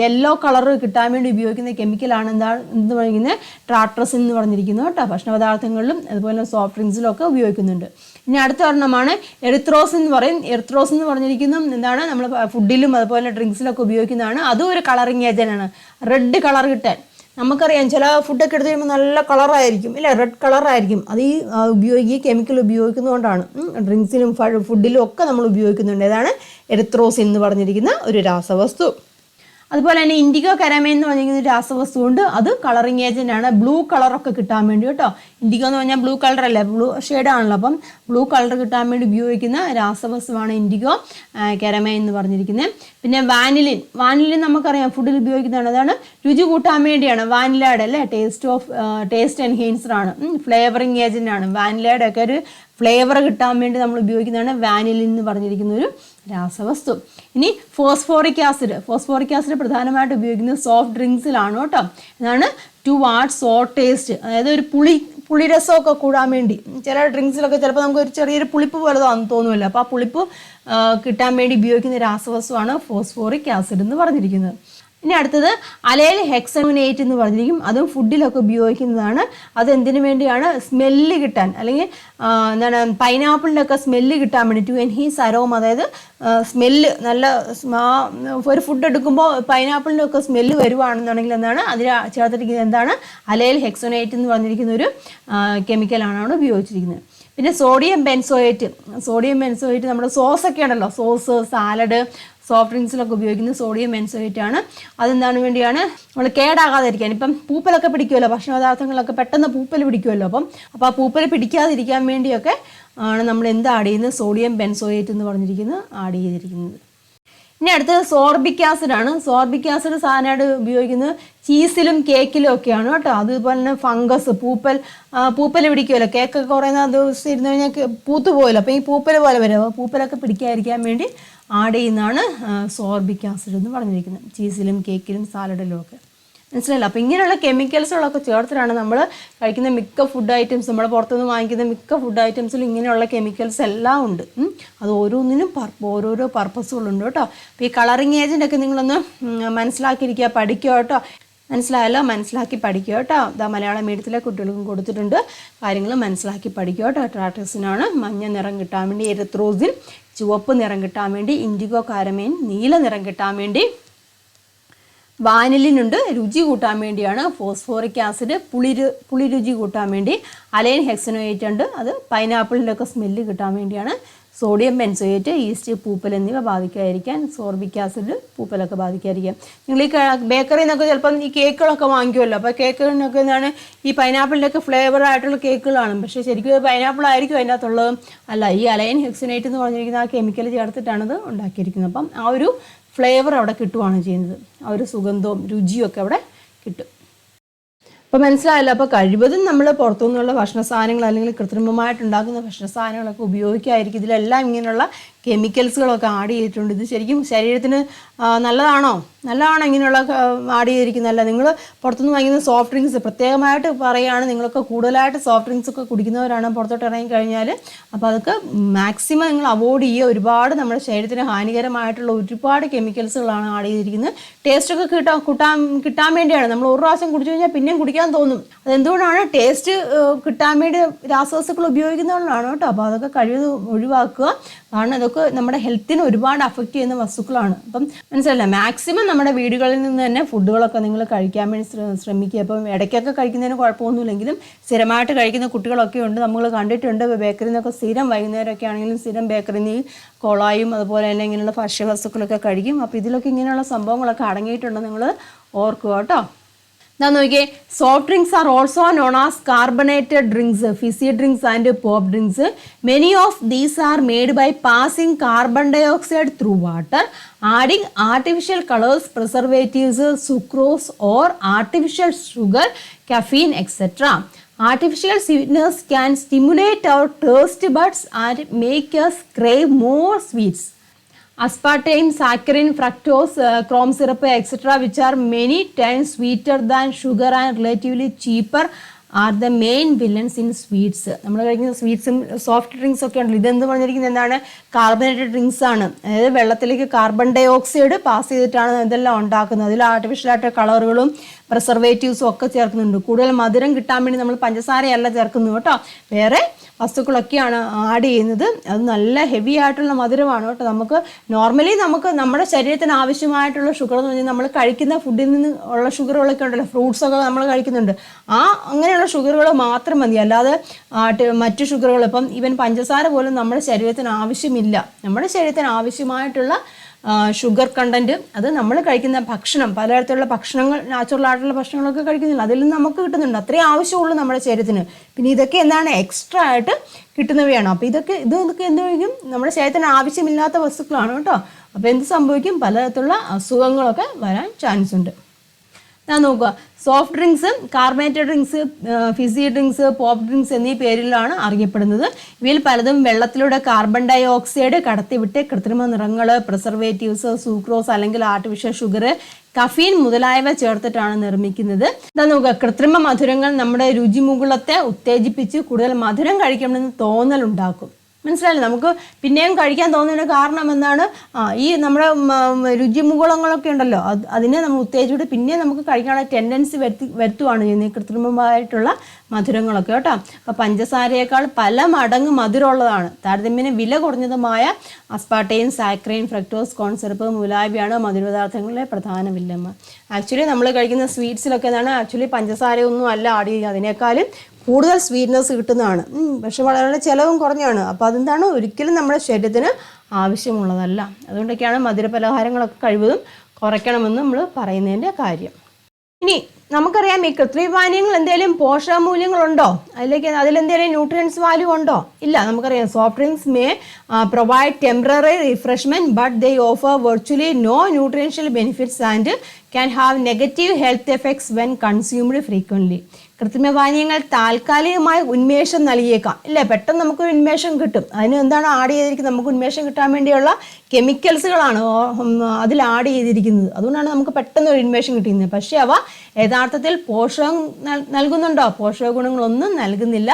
യെല്ലോ കളർ കിട്ടാൻ വേണ്ടി ഉപയോഗിക്കുന്ന കെമിക്കലാണ് എന്ത് പറയുന്നത്? ടാട്രസ് എന്ന് പറഞ്ഞിരിക്കുന്നത് കേട്ടോ. ഭക്ഷണപദാർത്ഥങ്ങളിലും അതുപോലെ സോഫ്റ്റ് ഡ്രിങ്ക്സിലും ഒക്കെ ഉപയോഗിക്കുന്നുണ്ട്. ഇനി അടുത്ത ഒരെണ്ണമാണ് എറിത്രോസ് എന്ന് പറയും. എറിത്രോസ് എന്ന് പറഞ്ഞിരിക്കുന്നത് എന്താണ്? നമ്മൾ ഫുഡിലും അതുപോലെ ഡ്രിങ്ക്സിലൊക്കെ ഉപയോഗിക്കുന്നതാണ്. അതും ഒരു കളറിങ് ഏജൻ്റാണ്, റെഡ് കളർ കിട്ടാൻ. നമുക്കറിയാം ചില ഫുഡൊക്കെ എടുത്ത് കഴിയുമ്പോൾ നല്ല കളറായിരിക്കും ഇല്ലേ, റെഡ് കളറായിരിക്കും. അത് ഈ കെമിക്കൽ ഉപയോഗിക്കുന്നതുകൊണ്ടാണ്. ഡ്രിങ്ക്സിലും ഫുഡിലും ഒക്കെ നമ്മൾ ഉപയോഗിക്കുന്നുണ്ട്. ഇതാണ് എറിത്രോസ് എന്ന് പറഞ്ഞിരിക്കുന്ന ഒരു രാസവസ്തു. അതുപോലെ തന്നെ ഇൻഡിഗോ കരമൈൻ എന്ന് പറഞ്ഞിരിക്കുന്ന ഒരു രാസവസ്തു ഉണ്ട്. അത് കളറിങ് ഏജൻ്റ് ആണ്, ബ്ലൂ കളറൊക്കെ കിട്ടാൻ വേണ്ടി കേട്ടോ. ഇൻഡിഗോ എന്ന് പറഞ്ഞാൽ ബ്ലൂ കളർ അല്ലേ, ബ്ലൂ ഷെയ്ഡാണല്ലോ. അപ്പം ബ്ലൂ കളർ കിട്ടാൻ വേണ്ടി ഉപയോഗിക്കുന്ന രാസവസ്തുവാണ് ഇൻഡിഗോ കരമൈൻ എന്ന് പറഞ്ഞിരിക്കുന്നത്. പിന്നെ വാനിലിൻ നമുക്കറിയാം ഫുഡിൽ ഉപയോഗിക്കുന്നതാണ്. അതാണ് രുചി കൂട്ടാൻ വേണ്ടിയാണ്. വാനിലയുടെ അല്ലേ ടേസ്റ്റ് എൻഹാൻസറാണ്, ഫ്ലേവറിങ് ഏജൻ്റ് ആണ്. വാനിലയുടെ ഒക്കെ ഒരു ഫ്ലേവർ കിട്ടാൻ വേണ്ടി നമ്മൾ ഉപയോഗിക്കുന്നതാണ് വാനിലിൻ എന്ന് പറഞ്ഞിരിക്കുന്ന ഒരു രാസവസ്തു. ഇനി ഫോസ്ഫോറിക് ആസിഡ് പ്രധാനമായിട്ട് ഉപയോഗിക്കുന്നത് സോഫ്റ്റ് ഡ്രിങ്ക്സിലാണ് കേട്ടോ. ഇതാണ് ടു ആഡ് സോൾട്ട് ടേസ്റ്റ്, അതായത് ഒരു പുളിരസമൊക്കെ കൂടാൻ വേണ്ടി. ചില ഡ്രിങ്ക്സിലൊക്കെ ചിലപ്പോൾ നമുക്ക് ഒരു ചെറിയൊരു പുളിപ്പ് പോലെതാണെന്ന് തോന്നുമല്ലോ, അപ്പോൾ ആ പുളിപ്പ് കിട്ടാൻ വേണ്ടി ഉപയോഗിക്കുന്ന രാസവസ്തുവാണ് ഫോസ്ഫോറിക് ആസിഡ് എന്ന് പറഞ്ഞിരിക്കുന്നത്. ഇനി അടുത്തത് അലൈൽ ഹെക്സനേറ്റ് എന്ന് പറഞ്ഞിരിക്കും. അതും ഫുഡിലൊക്കെ ഉപയോഗിക്കുന്നതാണ്. അത് എന്തിനു വേണ്ടിയാണ്? സ്മെല്ല് കിട്ടാൻ, അല്ലെങ്കിൽ എന്താണ് പൈനാപ്പിളിൻ്റെയൊക്കെ സ്മെല്ല് കിട്ടാൻ വേണ്ടി, ടു എൻഹാൻസ് അരോമ, അതായത് സ്മെല്ല് നല്ല ഒരു ഫുഡ് എടുക്കുമ്പോൾ പൈനാപ്പിളിൻ്റെ ഒക്കെ സ്മെല്ല് വരുവാണെന്നുണ്ടെങ്കിൽ എന്താണ് അതിൽ ചേർത്തിരിക്കുന്നത്? എന്താണ്? അലൈൽ ഹെക്സനേറ്റ് എന്ന് പറഞ്ഞിരിക്കുന്ന ഒരു കെമിക്കലാണ് ഉപയോഗിച്ചിരിക്കുന്നത്. പിന്നെ സോഡിയം ബെൻസോയേറ്റ് നമ്മുടെ സോസൊക്കെ ഉണ്ടല്ലോ, സോസ്, സാലഡ്, സോഫ്റ്റ് ഡ്രിങ്ക്സിലൊക്കെ ഉപയോഗിക്കുന്ന സോഡിയം ബെൻസോയേറ്റ് ആണ്. അതെന്താണ് വേണ്ടിയാണ്? നമ്മൾ കേടാകാതിരിക്കാൻ. ഇപ്പം പൂപ്പലൊക്കെ പിടിക്കുമല്ലോ, ഭക്ഷണപദാർത്ഥങ്ങളൊക്കെ പെട്ടെന്ന് പൂപ്പൽ പിടിക്കുമല്ലോ. അപ്പോൾ ആ പൂപ്പൽ പിടിക്കാതിരിക്കാൻ വേണ്ടിയൊക്കെ ആണ് നമ്മൾ എന്ത് ആഡ് ചെയ്യുന്നത്? സോഡിയം ബെൻസോയേറ്റ് എന്ന് പറഞ്ഞിരിക്കുന്നത് ആഡ് ചെയ്തിരിക്കുന്നത്. ഇനി അടുത്തത് സോർബിക് ആസിഡ് ആണ്. സോർബിക് ആസിഡ് സാധാരണയായിട്ട് ഉപയോഗിക്കുന്നത് ചീസിലും കേക്കിലും ഒക്കെയാണ് കേട്ടോ. അതുപോലെ തന്നെ ഫംഗസ്, പൂപ്പൽ പിടിക്കുമല്ലോ, കേക്കൊക്കെ കുറേ ദിവസം ഇരുന്ന് കഴിഞ്ഞാൽ പൂത്തു പോയല്ലോ, അപ്പോൾ ഈ പൂപ്പൽ പോലെ വരും. അപ്പോൾ പൂപ്പലൊക്കെ പിടിക്കാതിരിക്കാൻ വേണ്ടി ആഡ് ചെയ്യുന്നതാണ് സോർബിക് ആസിഡ് എന്ന് പറഞ്ഞിരിക്കുന്നത്, ചീസിലും കേക്കിലും സാലഡിലും ഒക്കെ. മനസ്സിലായില്ല? അപ്പോൾ ഇങ്ങനെയുള്ള കെമിക്കൽസുകളൊക്കെ ചേർത്തിട്ടാണ് നമ്മൾ കഴിക്കുന്ന മിക്ക ഫുഡ് ഐറ്റംസ്, നമ്മൾ പുറത്തുനിന്ന് വാങ്ങിക്കുന്ന മിക്ക ഫുഡ് ഐറ്റംസിലും ഇങ്ങനെയുള്ള കെമിക്കൽസ് എല്ലാം ഉണ്ട്. അത് ഓരോന്നിനും ഓരോരോ പർപ്പസുകളുണ്ട് കേട്ടോ. അപ്പോൾ ഈ കളറിങ് ഏജൻ്റൊക്കെ നിങ്ങളൊന്ന് മനസ്സിലാക്കിയിരിക്കുക, പഠിക്കുക കേട്ടോ. മനസ്സിലായല്ലോ? മനസ്സിലാക്കി പഠിക്കുക കേട്ടോ. മലയാളം മീഡിയത്തിലെ കുട്ടികൾക്കും കൊടുത്തിട്ടുണ്ട്, കാര്യങ്ങൾ മനസ്സിലാക്കി പഠിക്കുക കേട്ടോ. ടാട്രസിനാണ് മഞ്ഞ നിറം കിട്ടാൻ വേണ്ടി, എറിത്രോസിൻ ചുവപ്പ് നിറം കിട്ടാൻ വേണ്ടി, ഇൻഡിഗോ കാരമൈൻ നീല നിറം കിട്ടാൻ വേണ്ടി, വാനിലിനുണ്ട് രുചി കൂട്ടാൻ വേണ്ടിയാണ്, ഫോസ്ഫോറിക് ആസിഡ് പുളി രുചി കൂട്ടാൻ വേണ്ടി, അലൈൻ ഹെക്സനേറ്റ് ഉണ്ട് അത് പൈനാപ്പിളിൻ്റെ ഒക്കെ സ്മെല്ല് കിട്ടാൻ വേണ്ടിയാണ്, സോഡിയം ബെൻസോയേറ്റ് ഈസ്റ്റ്, പൂപ്പൽ എന്നിവ ബാധിക്കാതിരിക്കാൻ, സോർബിക് ആസിഡ് പൂപ്പലൊക്കെ ബാധിക്കാതിരിക്കാൻ. നിങ്ങൾ ഈ ബേക്കറിയിൽ നിന്നൊക്കെ ചിലപ്പം ഈ കേക്കുകളൊക്കെ വാങ്ങിക്കുമല്ലോ, അപ്പോൾ കേക്കുകളിനൊക്കെ എന്താണ് ഈ പൈനാപ്പിളിൻ്റെ ഒക്കെ ഫ്ലേവർ ആയിട്ടുള്ള കേക്കുകളാണ്. പക്ഷേ ശരിക്കും പൈനാപ്പിൾ ആയിരിക്കും അതിൻ്റെ അകത്തുള്ളത് അല്ല, ഈ അലൈൻ ഹെക്സനേറ്റ് എന്ന് പറഞ്ഞിരിക്കുന്ന ആ കെമിക്കൽ ചേർത്തിട്ടാണത് ഉണ്ടാക്കിയിരിക്കുന്നത്. അപ്പം ആ ഒരു ഫ്ലേവർ അവിടെ കിട്ടുകയാണ് ചെയ്യുന്നത്, ആ ഒരു സുഗന്ധവും രുചിയും ഒക്കെ അവിടെ കിട്ടും. അപ്പോൾ മനസ്സിലായല്ലോ? അപ്പോൾ കഴിവതും നമ്മൾ പുറത്തുനിന്നുള്ള ഭക്ഷണ സാധനങ്ങൾ അല്ലെങ്കിൽ കൃത്രിമമായിട്ടുണ്ടാക്കുന്ന ഭക്ഷണ സാധനങ്ങളൊക്കെ ഉപയോഗിക്കാതിരിക്കും. ഇതിലെല്ലാം ഇങ്ങനെയുള്ള കെമിക്കൽസുകളൊക്കെ ആഡ് ചെയ്തിട്ടുണ്ട്. ഇത് ശരിക്കും ശരീരത്തിന് നല്ലതാണോ ഇങ്ങനെയുള്ള ആഡ് ചെയ്തിരിക്കുന്നതല്ല. നിങ്ങൾ പുറത്തുനിന്ന് വാങ്ങിക്കുന്ന സോഫ്റ്റ് ഡ്രിങ്ക്സ് പ്രത്യേകമായിട്ട് പറയുകയാണ്, നിങ്ങളൊക്കെ കൂടുതലായിട്ട് സോഫ്റ്റ് ഡ്രിങ്ക്സ് ഒക്കെ കുടിക്കുന്നവരാണ് പുറത്തോട്ട് ഇറങ്ങിക്കഴിഞ്ഞാൽ. അപ്പോൾ അതൊക്കെ മാക്സിമം നിങ്ങൾ അവോയ്ഡ് ചെയ്യുക. ഒരുപാട് നമ്മുടെ ശരീരത്തിന് ഹാനികരമായിട്ടുള്ള ഒരുപാട് കെമിക്കൽസുകളാണ് ആഡ് ചെയ്തിരിക്കുന്നത്. ടേസ്റ്റൊക്കെ കിട്ടാൻ വേണ്ടിയാണ്. നമ്മൾ ഒരു പ്രാവശ്യം കുടിച്ചു കഴിഞ്ഞാൽ പിന്നെയും കുടിക്കാൻ തോന്നും. അതെന്തുകൊണ്ടാണ്? ടേസ്റ്റ് കിട്ടാൻ വേണ്ടി രാസവസ്തുക്കൾ ഉപയോഗിക്കുന്നതുകൊണ്ടാണ് കേട്ടോ. അപ്പോൾ അതൊക്കെ കഴിവതും ഒഴിവാക്കുക. കാരണം അതൊക്കെ നമ്മുടെ ഹെൽത്തിനെ ഒരുപാട് അഫക്റ്റ് ചെയ്യുന്ന വസ്തുക്കളാണ്. അപ്പം മനസ്സിലല്ല, മാക്സിമം നമ്മുടെ വീടുകളിൽ നിന്ന് തന്നെ ഫുഡുകളൊക്കെ നിങ്ങൾ കഴിക്കാൻ വേണ്ടി ശ്രമിക്കുക. അപ്പം ഇടയ്ക്കൊക്കെ കഴിക്കുന്നതിന് കുഴപ്പമൊന്നുമില്ലെങ്കിലും സ്ഥിരമായിട്ട് കഴിക്കുന്ന കുട്ടികളൊക്കെ ഉണ്ട്, നമ്മൾ കണ്ടിട്ടുണ്ട്. ബേക്കറിയിൽ നിന്നൊക്കെ സ്ഥിരം വൈകുന്നേരമൊക്കെ ആണെങ്കിലും സ്ഥിരം ബേക്കറിയിൽ നിന്ന് കോളായും അതുപോലെ തന്നെ ഇങ്ങനെയുള്ള ഭക്ഷ്യവസ്തുക്കളൊക്കെ കഴിക്കും. അപ്പോൾ ഇതിലൊക്കെ ഇങ്ങനെയുള്ള സംഭവങ്ങളൊക്കെ അടങ്ങിയിട്ടുണ്ട്, നിങ്ങൾ ഓർക്കുക കേട്ടോ. Now നോക്കിയേ, soft drinks are also known as carbonated drinks, fizzy drinks and pop drinks. Many of these are made by passing carbon dioxide through water, adding artificial colors, preservatives, sucrose or artificial sugar, caffeine, etc. Artificial sweeteners can stimulate our taste buds and make us crave more sweets. Aspartame, saccharin, fructose, chrome syrup, etc., which are many times sweeter than sugar and relatively cheaper, are the main villains in sweets. നമ്മൾ കഴിക്കുന്ന സ്വീറ്റ്സും സോഫ്റ്റ് ഡ്രിങ്ക്സ് ഒക്കെ ഉണ്ടല്ലോ, ഇതെന്ത് പറഞ്ഞിരിക്കുന്നത് എന്താണ്? കാർബണേറ്റഡ് ഡ്രിങ്ക്സ് ആണ്. അതായത് വെള്ളത്തിലേക്ക് കാർബൺ ഡൈ ഓക്സൈഡ് പാസ് ചെയ്തിട്ടാണ് ഇതെല്ലാം ഉണ്ടാക്കുന്നത്. അതിൽ ആർട്ടിഫിഷ്യലായിട്ട് കളറുകളും പ്രിസർവേറ്റീവ്സും ഒക്കെ ചേർക്കുന്നുണ്ട്. കൂടുതൽ മധുരം കിട്ടാൻ വേണ്ടി നമ്മൾ പഞ്ചസാരയല്ല ചേർക്കുന്നത് കേട്ടോ, വേറെ വസ്തുക്കളൊക്കെയാണ് ആഡ് ചെയ്യുന്നത്. അത് നല്ല ഹെവി ആയിട്ടുള്ള മധുരമാണ് കേട്ടോ. നമുക്ക് നോർമലി നമ്മുടെ ശരീരത്തിന് ആവശ്യമായിട്ടുള്ള ഷുഗർ എന്ന് പറഞ്ഞാൽ നമ്മൾ കഴിക്കുന്ന ഫുഡിൽ നിന്ന് ഉള്ള ഷുഗറുകളൊക്കെ ഉണ്ടല്ലോ, ഫ്രൂട്ട്സൊക്കെ നമ്മൾ കഴിക്കുന്നുണ്ട്, അങ്ങനെയുള്ള ഷുഗറുകൾ മാത്രം മതി. അല്ലാതെ മറ്റു ഷുഗറുകൾ, ഇപ്പം ഈവൻ പഞ്ചസാര പോലും നമ്മുടെ ശരീരത്തിന് ആവശ്യമില്ല. നമ്മുടെ ശരീരത്തിന് ആവശ്യമായിട്ടുള്ള ഷുഗർ കണ്ടൻറ്റ് അത് നമ്മൾ കഴിക്കുന്ന ഭക്ഷണം, പലതരത്തിലുള്ള ഭക്ഷണങ്ങൾ, നാച്ചുറൽ ആയിട്ടുള്ള ഭക്ഷണങ്ങളൊക്കെ കഴിക്കുന്നില്ല, അതിൽ നിന്ന് നമുക്ക് കിട്ടുന്നുണ്ട്. അത്രയും ആവശ്യമുള്ളൂ നമ്മുടെ ശരീരത്തിന്. പിന്നെ ഇതൊക്കെ എന്താണ്? എക്സ്ട്രാ ആയിട്ട് കിട്ടുന്നവയാണ്. അപ്പോൾ ഇതൊക്കെ എന്ത് കഴിക്കും? നമ്മുടെ ശരീരത്തിന് ആവശ്യമില്ലാത്ത വസ്തുക്കളാണ് കേട്ടോ. അപ്പോൾ എന്ത് സംഭവിക്കും? പലതരത്തിലുള്ള അസുഖങ്ങളൊക്കെ വരാൻ ചാൻസ് ഉണ്ട്. ഞാൻ നോക്കുക, soft drinks, carbonated drinks, fizzy drinks, pop drinks എന്നീ പേരിലാണ് അറിയപ്പെടുന്നത്. ഇവയിൽ പലതും വെള്ളത്തിലൂടെ കാർബൺ ഡൈ ഓക്സൈഡ് കടത്തിവിട്ട് കൃത്രിമ നിറങ്ങൾ, പ്രിസർവേറ്റീവ്സ്, സൂക്രോസ് അല്ലെങ്കിൽ ആർട്ടിഫിഷ്യൽ ഷുഗർ, കഫീൻ മുതലായവ ചേർത്തിട്ടാണ് നിർമ്മിക്കുന്നത്. ഇതാ നോക്കുക, കൃത്രിമ മധുരങ്ങൾ നമ്മുടെ രുചിമുകുളത്തെ ഉത്തേജിപ്പിച്ച് കൂടുതൽ മധുരം കഴിക്കണമെന്ന് തോന്നലുണ്ടാക്കും. മനസ്സിലായില്ലേ? നമുക്ക് പിന്നെയും കഴിക്കാൻ തോന്നുന്നതിന് കാരണം എന്താണ്? ഈ നമ്മുടെ രുചിമുകുളങ്ങളൊക്കെ ഉണ്ടല്ലോ, അതിനെ നമ്മൾ ഉത്തേജിച്ചിട്ട് പിന്നെയും നമുക്ക് കഴിക്കാനുള്ള ടെൻഡൻസി വരുത്തുവാണ് ചെയ്യുന്നത്, കൃത്രിമമായിട്ടുള്ള മധുരങ്ങളൊക്കെ കേട്ടോ. അപ്പോൾ പഞ്ചസാരയേക്കാൾ പല മടങ്ങ് മധുരമുള്ളതാണ്. താരതമ്യേന വില കുറഞ്ഞതുമായ അസ്പാർട്ടൈൻ, സാക്രൈൻ, ഫ്രക്ടോസ്, കോൺ സിറപ്പ് മുതലായവയാണ് മധുരപദാർത്ഥങ്ങളിലെ പ്രധാന വില്ലന്മാർ. ആക്ച്വലി നമ്മൾ കഴിക്കുന്ന സ്വീറ്റ്സിലൊക്കെ എന്താണ്? ആക്ച്വലി പഞ്ചസാരയൊന്നും അല്ല ആഡ് ചെയ്യുക, അതിനേക്കാളും കൂടുതൽ സ്വീറ്റ്നസ് കിട്ടുന്നതാണ്. പക്ഷെ വളരെ ചിലവും കുറഞ്ഞാണ്. അപ്പോൾ അതെന്താണ്? ഒരിക്കലും നമ്മുടെ ശരീരത്തിന് ആവശ്യമുള്ളതല്ല. അതുകൊണ്ടൊക്കെയാണ് മധുരപലഹാരങ്ങളൊക്കെ കഴിവതും കുറയ്ക്കണമെന്ന് നമ്മൾ പറയുന്നതിൻ്റെ കാര്യം. ഇനി നമുക്കറിയാം, ഈ കൃത്രിമപാനീയങ്ങൾ എന്തെങ്കിലും പോഷകമൂല്യങ്ങളുണ്ടോ? അതിലെന്തെങ്കിലും ന്യൂട്രിയൻസ് വാല്യൂ ഉണ്ടോ? ഇല്ല. നമുക്കറിയാം, soft drinks may provide temporary refreshment but they offer virtually no nutritional benefits and can have negative health effects when consumed frequently. കൃത്രിമപാനീയങ്ങൾ താൽക്കാലികമായി ഉന്മേഷം നൽകിയേക്കാം, ഇല്ലേ? പെട്ടെന്ന് നമുക്കൊരു ഉന്മേഷം കിട്ടും. അതിന് എന്താണ് ആഡ് ചെയ്തിരിക്കുന്നത്? നമുക്ക് ഉന്മേഷം കിട്ടാൻ വേണ്ടിയുള്ള കെമിക്കൽസുകളാണ് അതിൽ ആഡ് ചെയ്തിരിക്കുന്നത്. അതുകൊണ്ടാണ് നമുക്ക് പെട്ടെന്ന് ഒരു ഉന്മേഷം കിട്ടുന്നത്. പക്ഷേ അവ യഥാർത്ഥത്തിൽ പോഷകം നൽകുന്നുണ്ടോ? പോഷക ഗുണങ്ങളൊന്നും നൽകുന്നില്ല.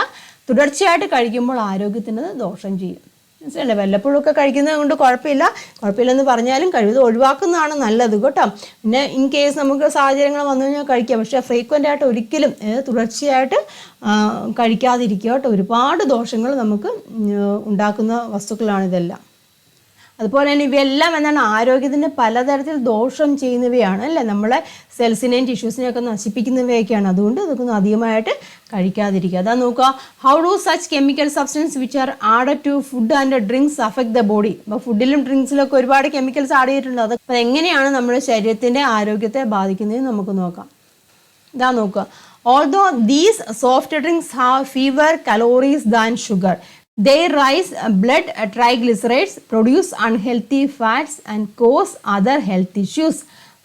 തുടർച്ചയായിട്ട് കഴിക്കുമ്പോൾ ആരോഗ്യത്തിന് ദോഷം ചെയ്യും. മനസ്സിലല്ലേ? വല്ലപ്പോഴൊക്കെ കഴിക്കുന്നത് കൊണ്ട് കുഴപ്പമില്ലെന്ന് പറഞ്ഞാലും കഴിവതും ഒഴിവാക്കുന്നതാണ് നല്ലത് കേട്ടോ. പിന്നെ ഇൻ കേസ് നമുക്ക് സാഹചര്യങ്ങൾ വന്നു കഴിഞ്ഞാൽ കഴിക്കാം, പക്ഷേ ഫ്രീക്വൻ്റ് ആയിട്ട് ഒരിക്കലും തുടർച്ചയായിട്ട് കഴിക്കാതിരിക്കുക കേട്ടോ. ഒരുപാട് ദോഷങ്ങൾ നമുക്ക് ഉണ്ടാക്കുന്ന വസ്തുക്കളാണ് ഇതെല്ലാം. അതുപോലെ തന്നെ ഇവയെല്ലാം എന്താണ്? ആരോഗ്യത്തിന് പലതരത്തിൽ ദോഷം ചെയ്യുന്നവയാണ്, അല്ലേ? നമ്മളെ സെൽസിനെയും ടിഷ്യൂസിനെയൊക്കെ നശിപ്പിക്കുന്നവയൊക്കെയാണ്. അതുകൊണ്ട് ഇതൊക്കെ ഒന്ന് അധികമായിട്ട് കഴിക്കാതിരിക്കുക. അതാ നോക്കുക, how do such chemical substance which are added to food and drinks affect the body. അപ്പോൾ ഫുഡിലും ഡ്രിങ്ക്സിലൊക്കെ ഒരുപാട് കെമിക്കൽസ് ആഡ് ചെയ്തിട്ടുണ്ട്. അത് അപ്പോൾ എങ്ങനെയാണ് നമ്മുടെ ശരീരത്തിൻ്റെ ആരോഗ്യത്തെ ബാധിക്കുന്നത് നമുക്ക് നോക്കാം. ഇതാ നോക്കുക, although these soft drinks have fever calories than sugar, they rise blood triglycerides, produce unhealthy fats and cause other health issues.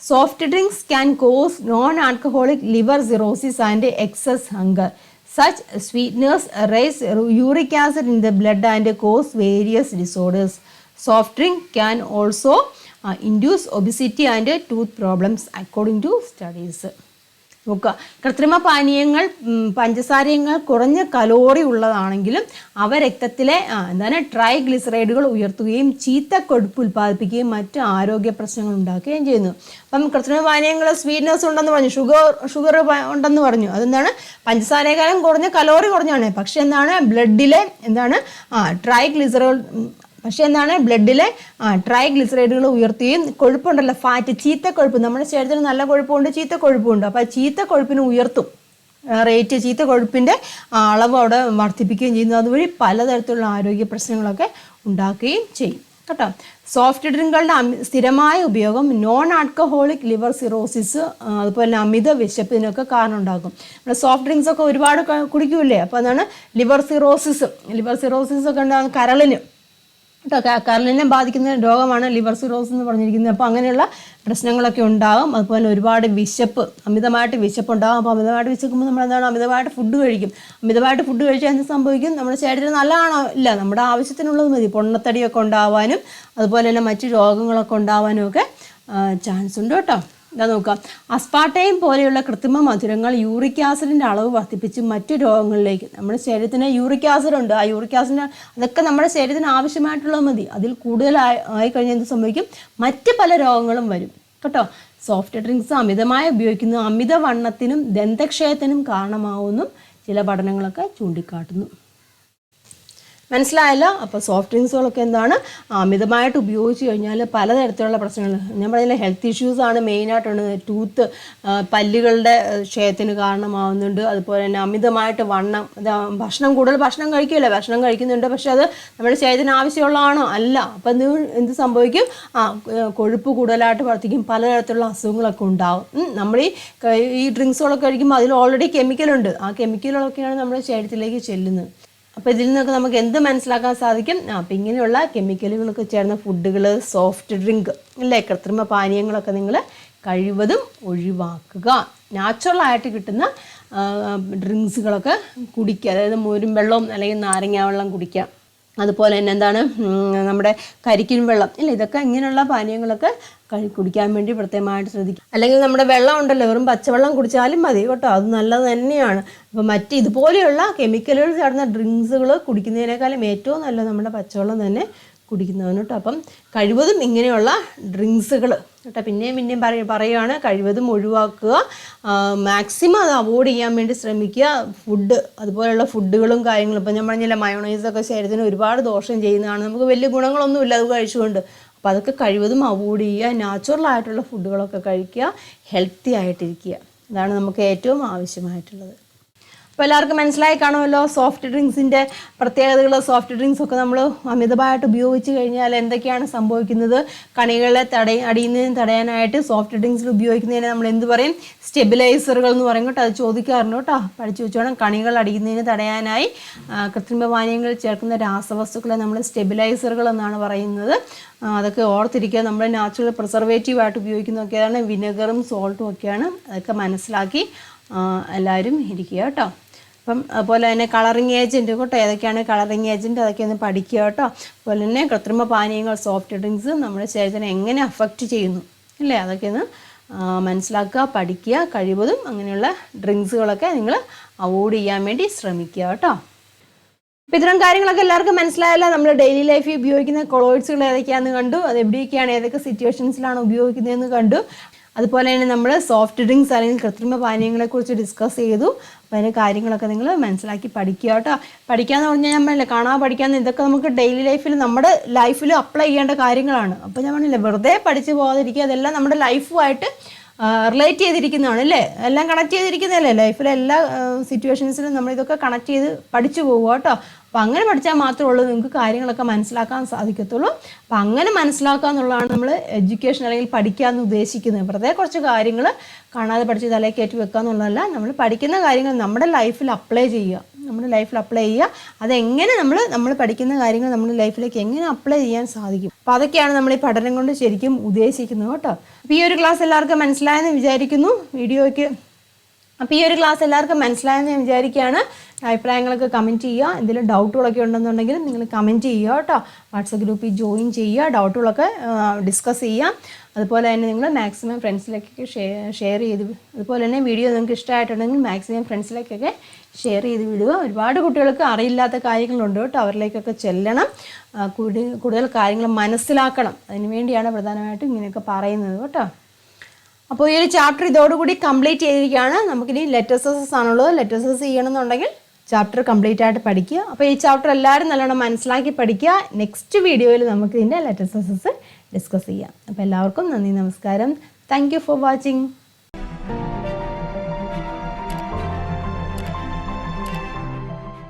Soft drinks can cause non-alcoholic liver cirrhosis and excess hunger. Such sweeteners raise uric acid in the blood and cause various disorders. Soft drink can also induce obesity and tooth problems according to studies. നോക്കുക, കൃത്രിമ പാനീയങ്ങൾ പഞ്ചസാരങ്ങൾ കുറഞ്ഞ കലോറി ഉള്ളതാണെങ്കിലും അവ രക്തത്തിലെ ട്രൈഗ്ലിസറൈഡുകൾ ഉയർത്തുകയും ചീത്ത കൊഴുപ്പ് ഉൽപ്പാദിപ്പിക്കുകയും മറ്റ് ആരോഗ്യ പ്രശ്നങ്ങൾ ഉണ്ടാക്കുകയും ചെയ്യുന്നു. അപ്പം കൃത്രിമ പാനീയങ്ങൾ സ്വീറ്റ്നസ് ഉണ്ടെന്ന് പറഞ്ഞു, ഷുഗർ ഉണ്ടെന്ന് പറഞ്ഞു. അതെന്താണ്, പഞ്ചസാരയേക്കാളും കുറഞ്ഞ കലോറി കുറഞ്ഞാണ്. പക്ഷെ ബ്ലഡിലെ ബ്ലഡിലെ ട്രൈഗ്ലിസറൈഡുകൾ ഉയർത്തുകയും കൊഴുപ്പുണ്ടല്ലോ, ഫാറ്റ്, ചീത്ത കൊഴുപ്പ്, നമ്മുടെ ശരീരത്തിൽ നല്ല കൊഴുപ്പുണ്ട്, ചീത്ത കൊഴുപ്പുണ്ട്. അപ്പോൾ ചീത്ത കൊഴുപ്പിന് ഉയർത്തും റേറ്റ്, ചീത്ത കൊഴുപ്പിൻ്റെ അളവ് അവിടെ വർദ്ധിപ്പിക്കുകയും ചെയ്യുന്നു. അതുവഴി പലതരത്തിലുള്ള ആരോഗ്യ പ്രശ്നങ്ങളൊക്കെ ഉണ്ടാക്കുകയും ചെയ്യും കേട്ടോ. സോഫ്റ്റ് ഡ്രിങ്കുകളുടെ സ്ഥിരമായ ഉപയോഗം നോൺ ആൽക്കഹോളിക് ലിവർ സിറോസിസ്, അതുപോലെ അമിത വിശപ്പിനൊക്കെ കാരണം ഉണ്ടാക്കും. നമ്മുടെ സോഫ്റ്റ് ഡ്രിങ്ക്സ് ഒക്കെ ഒരുപാട് കുടിക്കൂലേ, അപ്പോൾ അതാണ് ലിവർ സിറോസിസ് ഒക്കെ ഉണ്ടാകുന്ന കരളിനെ ബാധിക്കുന്ന രോഗമാണ് ലിവർ സിറോസിസ് എന്ന് പറഞ്ഞിരിക്കുന്നത്. അപ്പോൾ അങ്ങനെയുള്ള പ്രശ്നങ്ങളൊക്കെ ഉണ്ടാകും. അതുപോലെ ഒരുപാട് അമിതമായിട്ട് വിശപ്പുണ്ടാകും. അപ്പോൾ അമിതമായിട്ട് വിശക്കുമ്പോൾ നമ്മൾ അമിതമായിട്ട് ഫുഡ് കഴിക്കും. അമിതമായിട്ട് ഫുഡ് കഴിച്ചാൽ എന്ത് സംഭവിക്കും, നമ്മുടെ ശരീരത്തിന് നല്ലതാണോ? ഇല്ല, നമ്മുടെ ആവശ്യത്തിനുള്ളത് മതി. പൊണ്ണത്തടിയൊക്കെ ഉണ്ടാവാനും അതുപോലെ തന്നെ മറ്റു രോഗങ്ങളൊക്കെ ഉണ്ടാവാനും ഒക്കെ ചാൻസ് ഉണ്ട് കേട്ടോ. ഇതാ നോക്കാം, അസ്പാർട്ടൈം പോലെയുള്ള കൃത്രിമ മധുരങ്ങൾ യൂറിക് ആസിഡിൻ്റെ അളവ് വർദ്ധിപ്പിച്ച് മറ്റു രോഗങ്ങളിലേക്ക്, നമ്മുടെ ശരീരത്തിന് യൂറിക് ആസിഡ് ഉണ്ട്, ആ യൂറിക് ആസിഡ് അതൊക്കെ നമ്മുടെ ശരീരത്തിന് ആവശ്യമായിട്ടുള്ളത് മതി. അതിൽ കൂടുതലായി കഴിഞ്ഞാൽ എന്ത് സംഭവിക്കും, മറ്റ് പല രോഗങ്ങളും വരും കേട്ടോ. സോഫ്റ്റ് ഡ്രിങ്ക്സ് അമിതമായി ഉപയോഗിക്കുന്നത് അമിതവണ്ണത്തിനും ദന്തക്ഷയത്തിനും കാരണമാവുമെന്നും ചില പഠനങ്ങളൊക്കെ ചൂണ്ടിക്കാട്ടുന്നു. മനസ്സിലായല്ലോ? അപ്പോൾ സോഫ്റ്റ് ഡ്രിങ്ക്സുകളൊക്കെ അമിതമായിട്ട് ഉപയോഗിച്ച് കഴിഞ്ഞാൽ പലതരത്തിലുള്ള പ്രശ്നങ്ങൾ, ഞാൻ പറഞ്ഞില്ല, ഹെൽത്ത് ഇഷ്യൂസാണ് മെയിനായിട്ടുണ്ട്. ടൂത്ത്, പല്ലുകളുടെ ക്ഷയത്തിന് കാരണമാവുന്നുണ്ട്. അതുപോലെ തന്നെ അമിതമായിട്ട് കൂടുതൽ ഭക്ഷണം കഴിക്കില്ല, ഭക്ഷണം കഴിക്കുന്നുണ്ട്, പക്ഷെ അത് നമ്മുടെ ശരീരത്തിന് ആവശ്യമുള്ളതാണോ? അല്ല. അപ്പം എന്ത് സംഭവിക്കും, കൊഴുപ്പ് കൂടുതലായിട്ട് വർദ്ധിക്കും, പലതരത്തിലുള്ള അസുഖങ്ങളൊക്കെ ഉണ്ടാവും. നമ്മൾ ഈ ഡ്രിങ്ക്സുകളൊക്കെ കഴിക്കുമ്പോൾ അതിൽ ഓൾറെഡി കെമിക്കലുണ്ട്. ആ കെമിക്കലുകളൊക്കെയാണ് നമ്മുടെ ശരീരത്തിലേക്ക് ചെല്ലുന്നത്. അപ്പോൾ ഇതിൽ നിന്നൊക്കെ നമുക്ക് എന്ത് മനസ്സിലാക്കാൻ സാധിക്കും, അപ്പം ഇങ്ങനെയുള്ള കെമിക്കലുകളൊക്കെ ചേർന്ന ഫുഡുകൾ, സോഫ്റ്റ് ഡ്രിങ്ക് അല്ലേ, കൃത്രിമ പാനീയങ്ങളൊക്കെ നിങ്ങൾ കഴിവതും ഒഴിവാക്കുക. നാച്ചുറലായിട്ട് കിട്ടുന്ന ഡ്രിങ്ക്സുകളൊക്കെ കുടിക്കുക. അതായത് മോരും വെള്ളവും അല്ലെങ്കിൽ നാരങ്ങ വെള്ളം കുടിക്കുക. അതുപോലെ തന്നെ നമ്മുടെ കരിക്കിൻ വെള്ളം ഇല്ല, ഇതൊക്കെ ഇങ്ങനെയുള്ള പാനീയങ്ങളൊക്കെ കുടിക്കാൻ വേണ്ടി പ്രത്യേകമായിട്ട് ശ്രദ്ധിക്കുക. അല്ലെങ്കിൽ നമ്മുടെ വെള്ളം ഉണ്ടല്ലോ, വെറും പച്ചവെള്ളം കുടിച്ചാലും മതി കേട്ടോ, അത് നല്ലത് തന്നെയാണ്. അപ്പോൾ ഇതുപോലെയുള്ള കെമിക്കലുകൾ ചേർന്ന ഡ്രിങ്ക്സുകൾ കുടിക്കുന്നതിനേക്കാളും ഏറ്റവും നല്ലത് നമ്മുടെ പച്ചവെള്ളം തന്നെ കുടിക്കുന്നതാണ് കേട്ടോ. അപ്പം കഴിവതും ഇങ്ങനെയുള്ള ഡ്രിങ്ക്സുകൾ കേട്ടോ പിന്നെയും പറയുകയാണ്, കഴിവതും ഒഴിവാക്കുക. മാക്സിമം അത് അവോയ്ഡ് ചെയ്യാൻ വേണ്ടി ശ്രമിക്കുക. അതുപോലെയുള്ള ഫുഡുകളും കാര്യങ്ങളും, ഇപ്പം ഞാൻ പറഞ്ഞില്ല, മയോണൈസൊക്കെ ശരീരത്തിന് ഒരുപാട് ദോഷം ചെയ്യുന്നതാണ്. നമുക്ക് വലിയ ഗുണങ്ങളൊന്നുമില്ല അത് കഴിച്ചുകൊണ്ട്. അപ്പോൾ അതൊക്കെ കഴിവതും അവോയ്ഡ് ചെയ്യുക. നാച്ചുറലായിട്ടുള്ള ഫുഡുകളൊക്കെ കഴിക്കുക, ഹെൽത്തി ആയിട്ടിരിക്കുക. ഇതാണ് നമുക്ക് ഏറ്റവും ആവശ്യമായിട്ടുള്ളത്. അപ്പോൾ എല്ലാവർക്കും മനസ്സിലായി കാണുമല്ലോ സോഫ്റ്റ് ഡ്രിങ്ക്സിൻ്റെ പ്രത്യേകതകൾ. സോഫ്റ്റ് ഡ്രിങ്ക്സ് ഒക്കെ നമ്മൾ അമിതമായിട്ട് ഉപയോഗിച്ച് കഴിഞ്ഞാൽ എന്തൊക്കെയാണ് സംഭവിക്കുന്നത്, കണികളെ അടിയുന്നതിന് തടയാനായിട്ട് സോഫ്റ്റ് ഡ്രിങ്ക്സിൽ ഉപയോഗിക്കുന്നതിന് നമ്മൾ എന്ത് പറയും, സ്റ്റെബിലൈസറുകൾ എന്ന് പറയും കേട്ടോ. അത് ചോദിക്കാറുണ്ട് കേട്ടോ, പഠിച്ചു വെച്ചോണം. കണികൾ അടിയുന്നതിന് തടയാനായി കൃത്രിമ പാനീയങ്ങളിൽ ചേർക്കുന്ന രാസവസ്തുക്കളെ നമ്മൾ സ്റ്റെബിലൈസറുകൾ എന്നാണ് പറയുന്നത്. അതൊക്കെ ഓർത്തിരിക്കുക. നമ്മൾ നാച്ചുറൽ പ്രിസർവേറ്റീവായിട്ട് ഉപയോഗിക്കുന്നതൊക്കെയാണ് വിനെഗറും സോൾട്ടും ഒക്കെയാണ്. അതൊക്കെ മനസ്സിലാക്കി എല്ലാവരും ഇരിക്കുക കേട്ടോ. അപ്പം അതുപോലെ തന്നെ കളറിങ് ഏജൻറ്റ് കേട്ടോ, ഏതൊക്കെയാണ് കളറിങ് ഏജൻറ്റ്, അതൊക്കെ ഒന്ന് പഠിക്കുക കേട്ടോ. അതുപോലെ തന്നെ കൃത്രിമ പാനീയങ്ങൾ, സോഫ്റ്റ് ഡ്രിങ്ക്സ് നമ്മുടെ ശരീരത്തിനെ എങ്ങനെ അഫക്റ്റ് ചെയ്യുന്നു അല്ലേ, അതൊക്കെ ഒന്ന് മനസ്സിലാക്കുക, പഠിക്കുക. കഴിവതും അങ്ങനെയുള്ള ഡ്രിങ്ക്സുകളൊക്കെ നിങ്ങൾ അവോയ്ഡ് ചെയ്യാൻ വേണ്ടി ശ്രമിക്കുക കേട്ടോ. അപ്പോൾ ഇത്തരം കാര്യങ്ങളൊക്കെ എല്ലാവർക്കും മനസ്സിലായല്ലോ. നമ്മൾ ഡെയിലി ലൈഫിൽ ഉപയോഗിക്കുന്ന കൊളോയിഡ്സുകൾ ഏതൊക്കെയാണെന്ന് കണ്ടു, അത് എവിടെയൊക്കെയാണ്, ഏതൊക്കെ സിറ്റുവേഷൻസിലാണ് ഉപയോഗിക്കുന്നതെന്ന് കണ്ടു. അതുപോലെ തന്നെ നമ്മൾ സോഫ്റ്റ് ഡ്രിങ്ക്സ് അല്ലെങ്കിൽ കൃത്രിമ പാനീയങ്ങളെക്കുറിച്ച് ഡിസ്കസ് ചെയ്തു. അപ്പോൾ അതിൻ്റെ കാര്യങ്ങളൊക്കെ നിങ്ങൾ മനസ്സിലാക്കി പഠിക്കുക കേട്ടോ. പഠിക്കാമെന്ന് പറഞ്ഞാൽ ഞാൻ പറഞ്ഞില്ല, കാണാതെ പഠിക്കാമെന്ന്, ഇതൊക്കെ നമുക്ക് ഡെയിലി ലൈഫിൽ നമ്മുടെ ലൈഫിൽ അപ്ലൈ ചെയ്യേണ്ട കാര്യങ്ങളാണ്. അപ്പോൾ ഞാൻ പറഞ്ഞില്ല, വെറുതെ പഠിച്ച് പോകാതിരിക്കുക. അതെല്ലാം നമ്മുടെ ലൈഫുമായിട്ട് റിലേറ്റ് ചെയ്തിരിക്കുന്നതാണ് അല്ലേ, എല്ലാം കണക്ട് ചെയ്തിരിക്കുന്നതല്ലേ. ലൈഫിലെ എല്ലാ സിറ്റുവേഷൻസിലും നമ്മളിതൊക്കെ കണക്ട് ചെയ്ത് പഠിച്ചു പോകുക കേട്ടോ. അപ്പോൾ അങ്ങനെ പഠിച്ചാൽ മാത്രമേ ഉള്ളൂ നിങ്ങൾക്ക് കാര്യങ്ങളൊക്കെ മനസ്സിലാക്കാൻ സാധിക്കത്തുള്ളൂ. അപ്പോൾ അങ്ങനെ മനസ്സിലാക്കുക എന്നുള്ളതാണ് നമ്മൾ എഡ്യൂക്കേഷൻ അല്ലെങ്കിൽ പഠിക്കാമെന്ന് ഉദ്ദേശിക്കുന്നത്. വെറുതെ കുറച്ച് കാര്യങ്ങൾ കാണാതെ പഠിച്ച് തലയിൽ കയറ്റി വെക്കുക എന്നുള്ളതല്ല, നമ്മൾ പഠിക്കുന്ന കാര്യങ്ങൾ നമ്മുടെ ലൈഫിൽ അപ്ലൈ ചെയ്യുക. അതെങ്ങനെ നമ്മൾ പഠിക്കുന്ന കാര്യങ്ങൾ നമ്മുടെ ലൈഫിലേക്ക് എങ്ങനെ അപ്ലൈ ചെയ്യാൻ സാധിക്കും. അപ്പോൾ അതൊക്കെയാണ് നമ്മൾ ഈ പഠനം കൊണ്ട് ശരിക്കും ഉദ്ദേശിക്കുന്നത് കേട്ടോ. അപ്പോൾ ഈ ഒരു ക്ലാസ് എല്ലാവർക്കും മനസ്സിലായെന്ന് വിചാരിക്കുന്നു. വീഡിയോയ്ക്ക് അപ്പോൾ ഈ ഒരു ക്ലാസ് എല്ലാവർക്കും മനസ്സിലായെന്ന് ഞാൻ വിചാരിക്കുകയാണ്. അഭിപ്രായങ്ങളൊക്കെ കമൻറ്റ് ചെയ്യുക. എന്തെങ്കിലും ഡൗട്ടുകളൊക്കെ ഉണ്ടെന്നുണ്ടെങ്കിൽ നിങ്ങൾ കമൻറ്റ് ചെയ്യുക കേട്ടോ. വാട്സപ്പ് ഗ്രൂപ്പിൽ ജോയിൻ ചെയ്യുക, ഡൗട്ടുകളൊക്കെ ഡിസ്കസ് ചെയ്യാം. അതുപോലെ തന്നെ നിങ്ങൾ മാക്സിമം ഫ്രണ്ട്സിലേക്കൊക്കെ ഷെയർ ചെയ്ത്, അതുപോലെ തന്നെ വീഡിയോ നിങ്ങൾക്ക് ഇഷ്ടമായിട്ടുണ്ടെങ്കിൽ മാക്സിമം ഫ്രണ്ട്സിലേക്കൊക്കെ ഷെയർ ചെയ്ത് വിടുക. ഒരുപാട് കുട്ടികൾക്ക് അറിയില്ലാത്ത കാര്യങ്ങളുണ്ട് കേട്ടോ, അവരിലേക്കൊക്കെ ചെല്ലണം, കൂടുതൽ കാര്യങ്ങൾ മനസ്സിലാക്കണം. അതിന് വേണ്ടിയാണ് പ്രധാനമായിട്ടും ഇങ്ങനെയൊക്കെ പറയുന്നത് കേട്ടോ. അപ്പോൾ ഈ ഒരു ചാപ്റ്റർ ഇതോടുകൂടി കംപ്ലീറ്റ് ചെയ്തിരിക്കുകയാണ്. നമുക്കിനി ലെറ്റേഴ്സസ് ആണുള്ളത്. ലെറ്റേഴ്സസ് ചെയ്യണമെന്നുണ്ടെങ്കിൽ ചാപ്റ്റർ കംപ്ലീറ്റ് ആയിട്ട് പഠിക്കുക. അപ്പോൾ ഈ ചാപ്റ്റർ എല്ലാവരും നല്ലോണം മനസ്സിലാക്കി പഠിക്കുക. നെക്സ്റ്റ് വീഡിയോയിൽ നമുക്ക് ഇതിൻ്റെ ലെറ്റേഴ്സസ് ഡിസ്കസ് ചെയ്യാം. അപ്പോൾ എല്ലാവർക്കും നന്ദി, നമസ്കാരം. Thank you for watching.